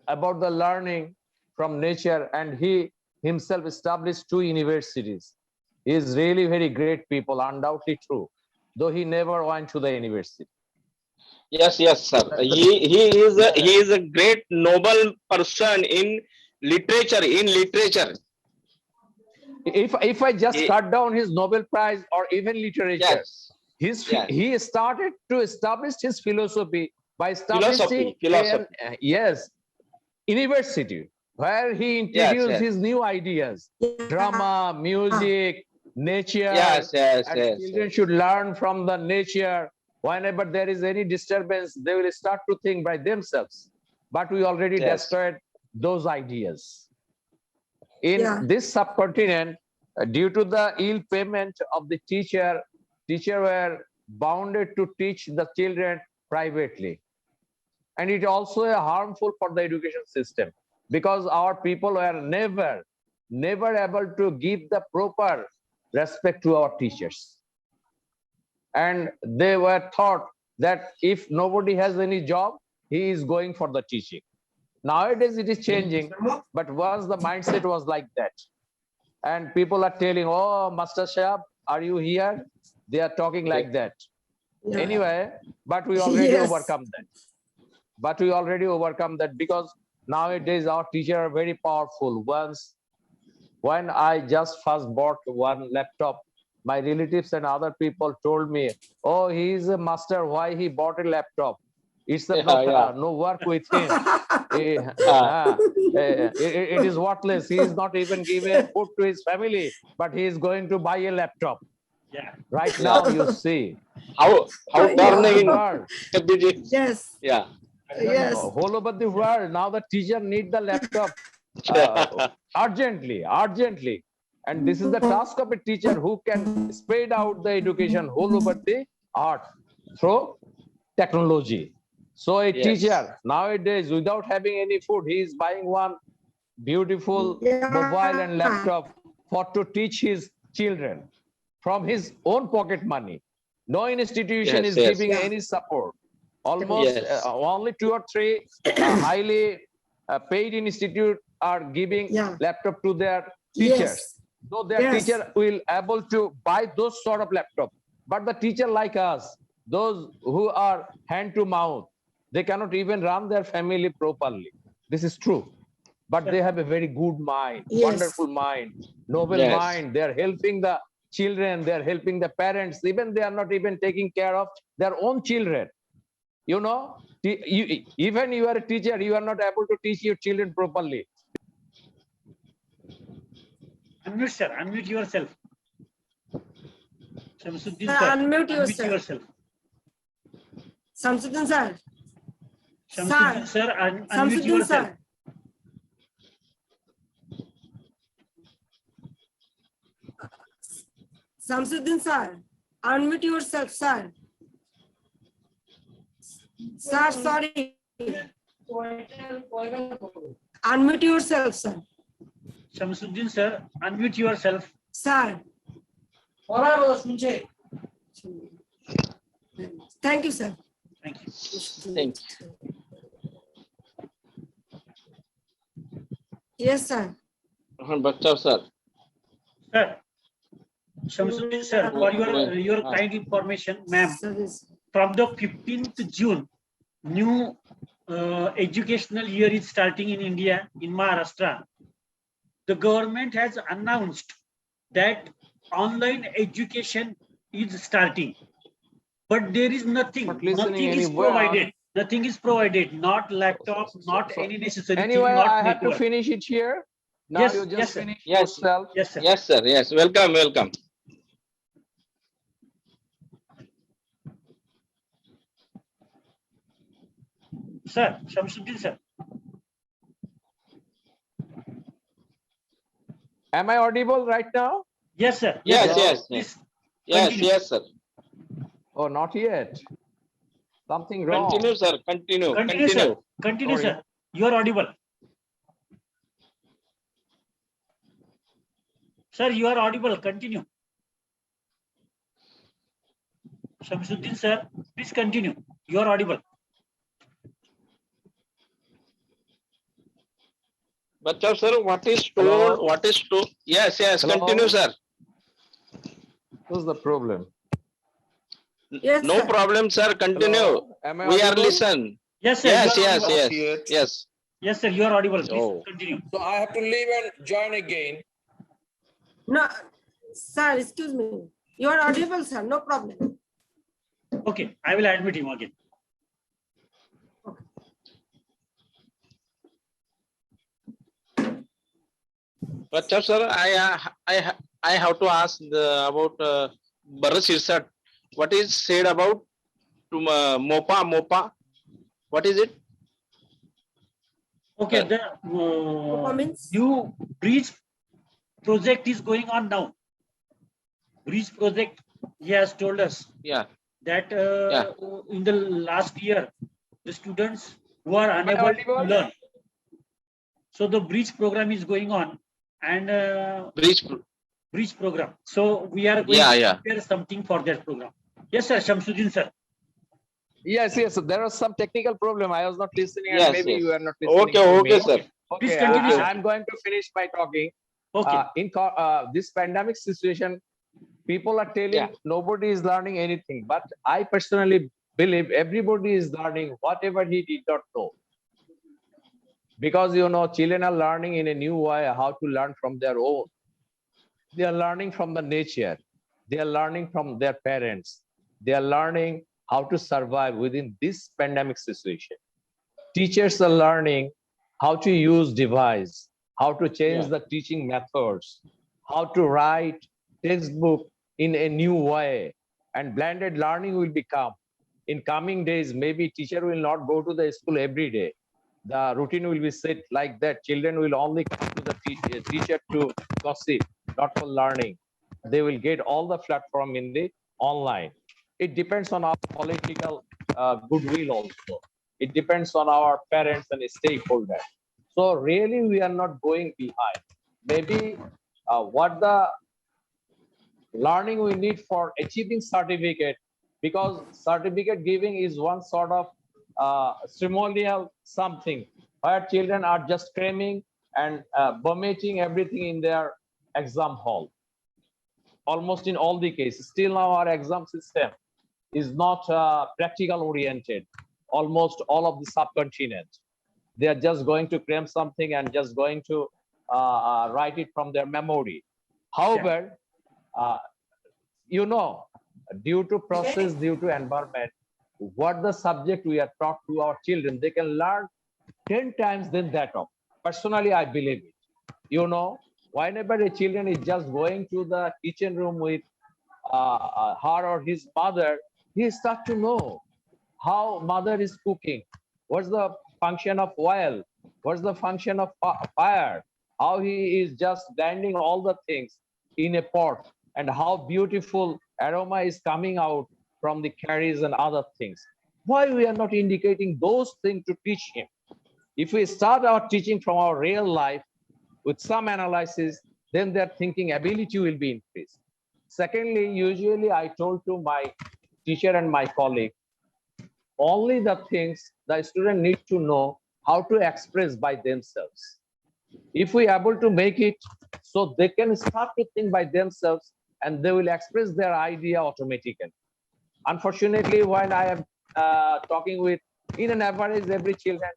about the learning from nature, and he himself established 2 universities. He is really very great people, undoubtedly true, though he never went to the university. Yes, yes, sir. He is a great noble person in literature. In literature, If I just He- cut down his Nobel Prize or even literature, yes, he started to establish his philosophy by establishing philosophy. yes, university where he Yes, introduced yes, his new ideas, drama, music, nature, yes, yes, and yes, children yes. should learn from the nature. Whenever there is any disturbance, they will start to think by themselves. But we already Yes. destroyed those ideas. In Yeah. this subcontinent, due to the ill payment of the teacher were bounded to teach the children privately. And it also harmful for the education system, because our people were never able to give the proper respect to our teachers. And they were thought that if nobody has any job, he is going for the teaching. Nowadays it is changing, but once the mindset was like that. And people are telling, oh, Master Shahab, are you here? They are talking like that. Yeah. Anyway, but we already Yes. overcome that. But we already overcome that, because nowadays our teachers are very powerful. When I just first bought one laptop, my relatives and other people told me, oh, he is a master, why he bought a laptop? It's no work with him. It is worthless. He is not even giving food to his family, but he is going to buy a laptop. Yeah. Right now, you see. How Whole turning over the in world. Yes. Yeah. Yes. Whole over the world, now the teacher need the laptop urgently. And this is the task of a teacher, who can spread out the education whole over the art through technology. So a Yes. teacher nowadays, without having any food, he is buying one beautiful mobile and laptop for to teach his children from his own pocket money. No institution Yes, is yes. giving any support. Almost Yes. only 2 or 3 highly paid institute are giving Yeah. laptop to their teachers. Yes. Though their Yes. teacher will able to buy those sort of laptop. But the teacher like us, those who are hand to mouth, they cannot even run their family properly. This is true. But they have a very good mind, Yes. wonderful mind, noble Yes. mind. They are helping the children, they are helping the parents. Even they are not even taking care of their own children. You know, even you are a teacher, you are not able to teach your children properly. Unmute, sir. Unmute yourself. Shamsuddin, Sir, sir. unmute Unmute yourself. yourself. Samsudin sir. Shamsuddin, sir. Unmute Samsudin yourself. sir. Samsudin sir. Unmute yourself, sir. Sir, sorry. Unmute yourself, sir. Shamsuddin, sir. Unmute yourself. Sir. Thank you, sir. Thank you. Thank Yes, sir. Bachcha, sir. Sir. Shamsuddin, sir, for your kind information, ma'am, from the 15th June, new educational year is starting in India, in Maharashtra. The government has announced that online education is starting, but there is nothing. Nothing is provided. Nothing is provided. Not laptop, not any necessary Anyway, thing, not I have network. to finish it here. Now Yes, you just yes, sir. finish Yes. yourself. Yes, sir. Yes, sir. Yes. Welcome, welcome. Sir, Shamsuddin, sir. Am I audible right now? Yes, sir. Yes, sir. yes, Please yes, continue. yes, sir. Oh, not yet. Something wrong. Continue, sir. Continue, Continue, sir. continue. Continue, Sorry. sir. You are audible. Sir, you are audible. Continue. Shamsuddin, sir, please continue. You are audible. But sir, what is Hello? told? What is told? Yes, yes. Hello? Continue, sir. What's the problem? Yes, No sir. problem, sir. Continue. Hello? Am I We are audible? listen. Yes, sir. Yes, you are yes, audible. yes, yes. Yes, sir. You are audible. Please Oh. continue. So I have to leave and join again. No, sir, excuse me. You are audible, sir. No problem. Okay, I will admit him again. But sir, I have to ask about Bharat Sirsat. What is said about to MOPA? What is it? Okay, the Comments? new bridge project is going on now. Bridge project, he has told us Yeah. that Yeah. in the last year, the students who are unable to audible? learn. So the bridge program is going on, and bridge program. So we are going to prepare something for that program. Yes, sir. Shamsuddin, sir. Yes, yes. There was some technical problem. I was not listening, and Yes, maybe yes. you are not listening. Okay, to okay, me. sir. Please Okay, continue, sir. I'm going to finish my talking. Okay. This pandemic situation, people are telling Yeah. nobody is learning anything, but I personally believe everybody is learning whatever he did not know. Because children are learning in a new way how to learn from their own. They are learning from the nature. They are learning from their parents. They are learning how to survive within this pandemic situation. Teachers are learning how to use device, how to change the teaching methods, how to write textbook in a new way, and blended learning will become. In coming days, maybe teacher will not go to the school every day. The routine will be set like that. Children will only come to the teacher to gossip, not for learning. They will get all the platform in the online. It depends on our political goodwill also. It depends on our parents and stakeholders. So really, we are not going behind. Maybe what the learning we need for achieving certificate, because certificate giving is one sort of ceremonial something where children are just cramming and vomiting everything in their exam hall. Almost in all the cases, still now our exam system is not practical oriented. Almost all of the subcontinent, they are just going to cram something and just going to write it from their memory. However, due to process, due to environment, what the subject we are taught to our children, they can learn 10 times than that of. Personally, I believe it. Whenever a children is just going to the kitchen room with her or his mother, he start to know how mother is cooking, what's the function of oil, what's the function of fire, how he is just blending all the things in a pot, and how beautiful aroma is coming out from the curries and other things. Why we are not indicating those things to teach him? If we start our teaching from our real life with some analysis, then their thinking ability will be increased. Secondly, usually I told to my teacher and my colleague, only the things the student need to know how to express by themselves. If we are able to make it so they can start to think by themselves and they will express their idea automatically. Unfortunately, when I am talking with, in an average, every children,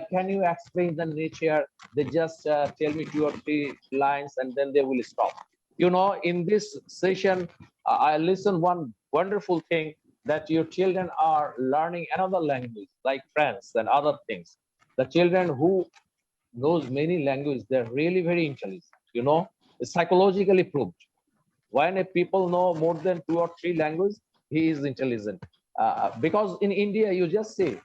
can you explain the nature? They just tell me 2 or 3 lines and then they will stop. In this session, I listen one wonderful thing, that your children are learning another language like French and other things. The children who knows many languages, they're really very intelligent. It's psychologically proved. When a people know more than 2 or 3 languages, he is intelligent. Because in India, you just say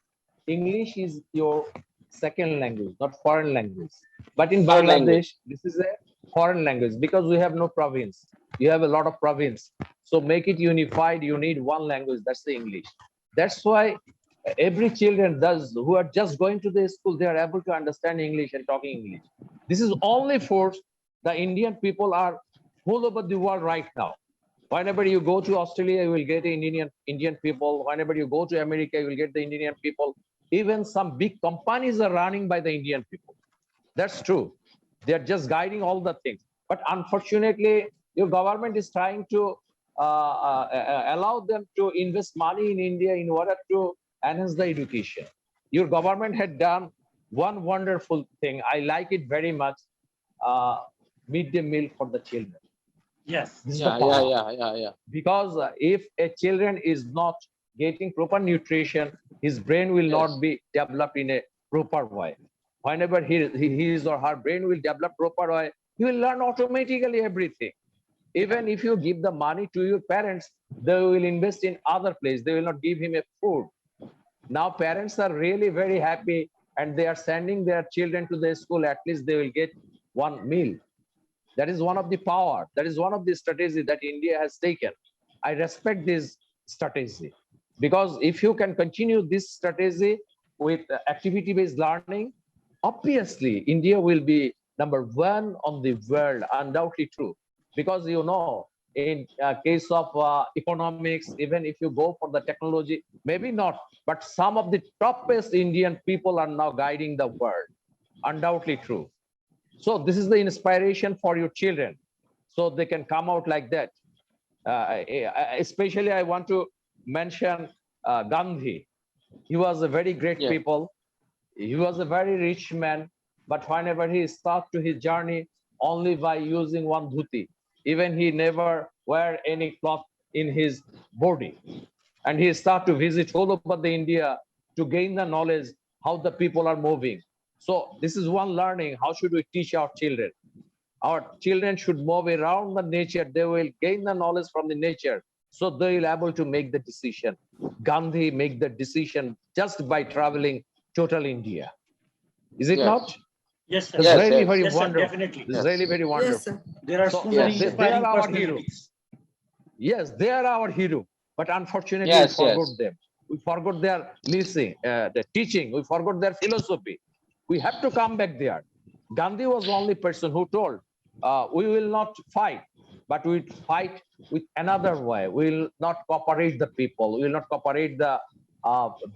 English is your second language, not foreign language. But in Bangladesh, this is a foreign language, because we have no province. You have a lot of province. So make it unified. You need one language. That's the English. That's why every children who are just going to the school, they are able to understand English and talking English. This is only for the Indian people are all over the world right now. Whenever you go to Australia, you will get the Indian people. Whenever you go to America, you will get the Indian people. Even some big companies are running by the Indian people. That's true. They're just guiding all the things. But unfortunately, your government is trying to allow them to invest money in India in order to enhance the education. Your government had done one wonderful thing. I like it very much. Midday meal for the children. Yes. This is the power. Because if a children is not getting proper nutrition, his brain will not be developed in a proper way. Whenever his or her brain will develop proper way, he will learn automatically everything. Even if you give the money to your parents, they will invest in other place. They will not give him a food. Now parents are really very happy and they are sending their children to the school. At least they will get one meal. That is one of the power. That is one of the strategy that India has taken. I respect this strategy because if you can continue this strategy with activity-based learning, obviously India will be #1 on the world, undoubtedly true. Because you know, in case of economics, even if you go for the technology, maybe not, but some of the toppest Indian people are now guiding the world, undoubtedly true. So this is the inspiration for your children, so they can come out like that. Especially, I want to mention Gandhi. He was a very great people. He was a very rich man, but whenever he started his journey, only by using one dhuti. Even he never wear any cloth in his body. And he started to visit all over the India to gain the knowledge how the people are moving. So this is one learning. How should we teach our children? Our children should move around the nature. They will gain the knowledge from the nature. So they will be able to make the decision. Gandhi make the decision just by traveling total India. Is it not? Yes, sir. It's really very Yes, sir, wonderful. definitely. It's really very wonderful. Yes, sir. There are so many they inspiring are our hero. personalities. Yes, they are our hero. But unfortunately, Yes, we forgot yes. them. We forgot their listening, the teaching. We forgot their philosophy. We have to come back there. Gandhi was the only person who told, we will not fight, but we fight with another way. We will not cooperate the people. We will not cooperate the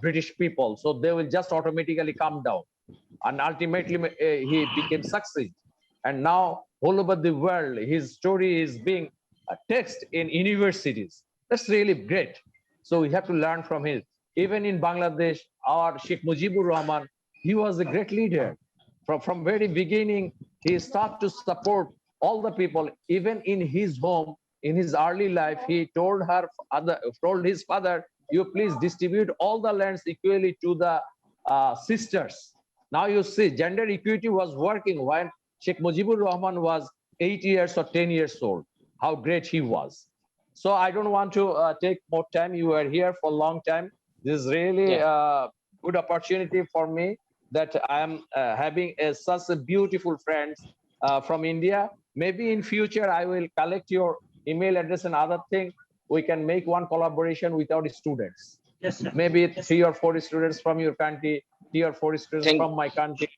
British people. So they will just automatically come down. And ultimately, he became success. And now, all over the world, his story is being text in universities. That's really great. So we have to learn from him. Even in Bangladesh, our Sheikh Mujibur Rahman, he was a great leader. From very beginning, he started to support all the people. Even in his home, in his early life, he told his father, you please distribute all the lands equally to the sisters. Now you see, gender equity was working when Sheikh Mujibur Rahman was 8 years or 10 years old. How great he was. So I don't want to take more time. You were here for a long time. This is really a good opportunity for me that I am having such a beautiful friends from India. Maybe in future, I will collect your email address and other thing. We can make one collaboration with our students. Yes, sir. Maybe 3 or 4 students from your country, 3 or 4 students from my country.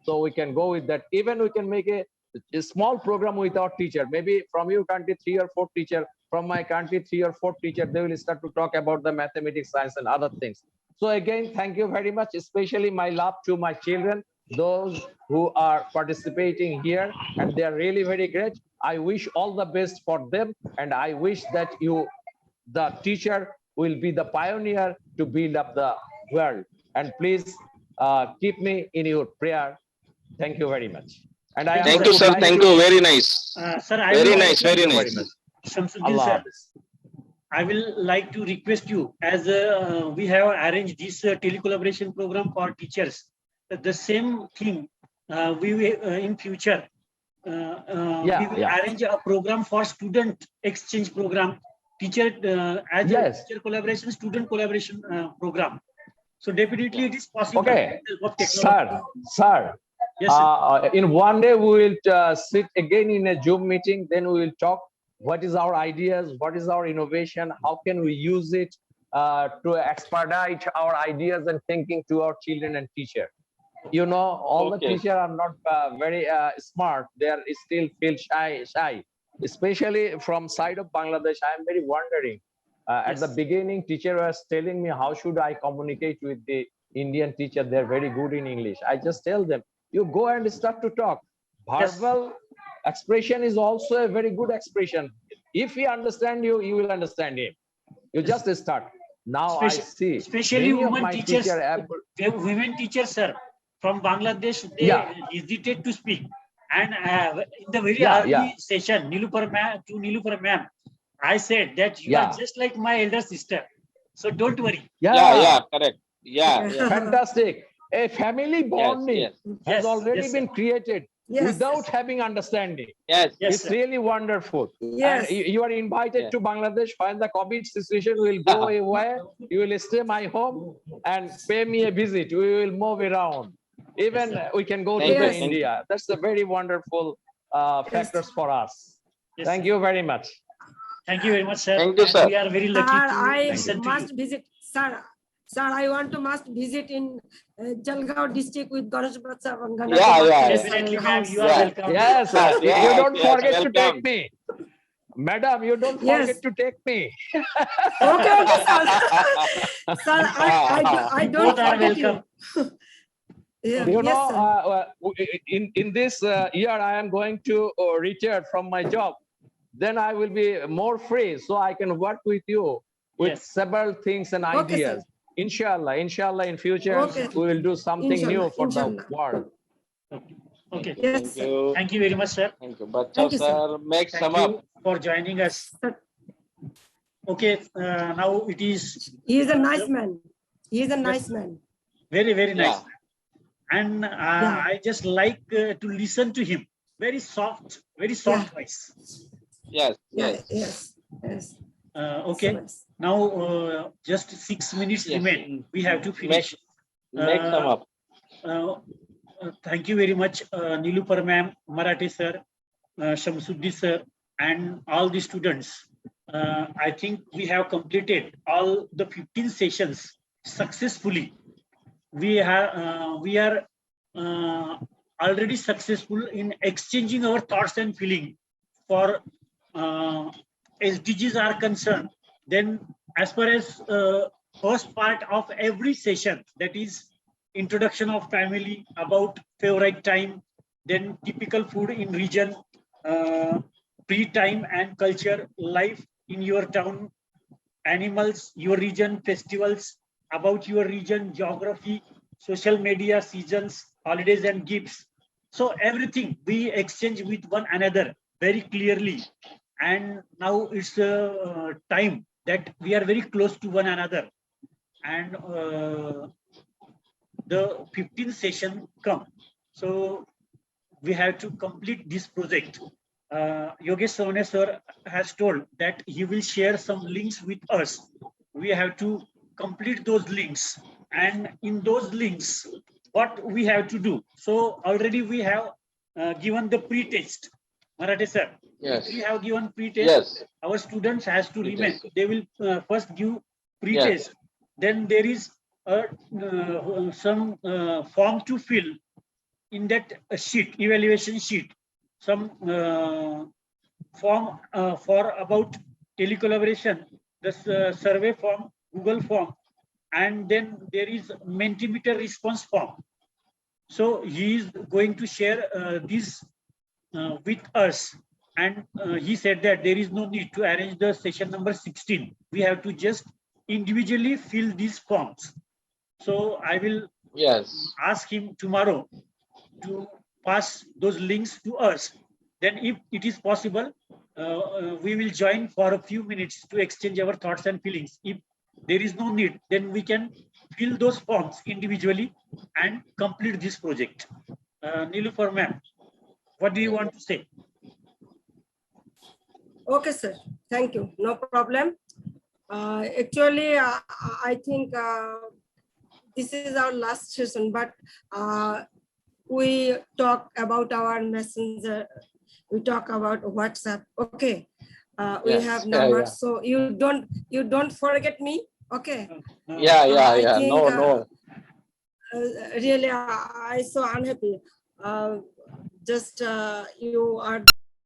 So we can go with that. Even we can make a small program with our teacher. Maybe from your country, 3 or 4 teacher. From my country, 3 or 4 teacher. They will start to talk about the mathematics, science, and other things. So again, thank you very much. Especially my love to my children, those who are participating here, and they are really very great. I wish all the best for them, and I wish that the teacher, will be the pioneer to build up the world. And please keep me in your prayer. Thank you very much. And I Thank you, sir. Thank you. Very nice. Sir, I Very will nice. Very Thank you nice. very much. Shamsuddin Allah sir, Hafiz. I will like to request you, as we have arranged this telecollaboration program for teachers. The same thing we will in future. We will arrange a program for student exchange program, teacher as a teacher collaboration, student collaboration program. So definitely it is possible. Okay, Of technology. sir, Yes, sir. In one day, we will sit again in a Zoom meeting. Then we will talk. What is our ideas? What is our innovation? How can we use it to expedite our ideas and thinking to our children and teacher? You know, all the Okay. teachers are not very smart. They are still feel shy. Especially from side of Bangladesh, I am very wondering. At the Yes. beginning, teacher was telling me how should I communicate with the Indian teacher. They're very good in English. I just tell them, you go and start to talk. Yes. Verbal expression is also a very good expression. If he understand you, you will understand him. You just start. Now I see Especially many of women my teachers, teacher women teachers, sir, from Bangladesh, they Yeah. hesitate to speak. And in the very Yeah, early yeah. session, Nilupar ma'am, I said that you are Yeah. just like my elder sister. So don't worry. Yeah, correct. Yeah, yeah. Fantastic. A family bonding yes. has Yes, already yes, been sir. created Yes. without having understanding. Yes. Yes, It's sir. really wonderful. Yes. And you are invited Yes. to Bangladesh when the COVID situation will go away. You will stay my home and pay me a visit. We will move around. Even sir. we can go Thank to you, the thank you. India. That's a very wonderful factors for us. Yes, Thank sir. you very much. Thank you very much, sir. Thank you, And sir. we are very Sir, lucky to I listen to you. must visit. Sir, I want to must visit in Jalgaon district with Ganesh Bacha Bangana. Yeah. Definitely, ma'am, you are Yeah. welcome. Yes, you Yes, don't yes, forget to take welcome. me. Madam, you don't Yes. forget to take me. Okay, sir. Sir, I don't Both are forget you. welcome. Yeah, You yes, know, sir. in this year, I am going to retire from my job. Then I will be more free, so I can work with you with Yes. several things and Okay, ideas. sir. Inshallah, in future, Okay. we will do something Inshallah, new for inshallah. the world. Okay. Yes, Thank sir. you. Thank you very much, sir. Thank you. Bacha Thank you, sir. sir, make Thank sum you up. for joining us. Sir, Okay, now it is he is a nice man. He is a nice man. very, very nice. Yeah. And Yeah. I just like to listen to him. Very soft voice. Yes, Yeah, yes. yes, yes. Okay, So nice. now just 6 minutes Yes. remain. We have to finish. Make sum up. Thank you very much, Nilupar ma'am, Marathi sir, Shamsuddin sir, and all the students. I think we have completed all the 15 sessions successfully. We are already successful in exchanging our thoughts and feeling for SDGs are concerned. Then as far as first part of every session, that is introduction of family, about favorite time, then typical food in region, free time and culture, life in your town, animals, your region, festivals, about your region, geography, social media, seasons, holidays and gifts. So everything we exchange with one another very clearly. And now it's time that we are very close to one another. And the 15th session come. So we have to complete this project. Yogesh Sone sir has told that he will share some links with us. We have to complete those links, and in those links, what we have to do. So already we have given the pre-test. Marathi sir, Yes. we have given pre-test. Yes. Our students has to remain. Pre-test. They will first give pre-test. Then there is some form to fill in that sheet, evaluation sheet, some form for about telecollaboration, the survey form, Google form, and then there is Mentimeter response form. So he is going to share this with us, and he said that there is no need to arrange the session number 16. We have to just individually fill these forms. So I will ask him tomorrow to pass those links to us. Then if it is possible, we will join for a few minutes to exchange our thoughts and feelings. If there is no need, then we can fill those forms individually and complete this project. Nilufar ma'am, what do you want to say? Okay, sir. Thank you. No problem. Actually, I think this is our last session, but we talk about our messenger, we talk about WhatsApp. Okay, we Yes, have yeah, numbers, yeah. so you don't forget me. Okay. Yeah, yeah, I yeah. think No, no. really I so unhappy. Just you are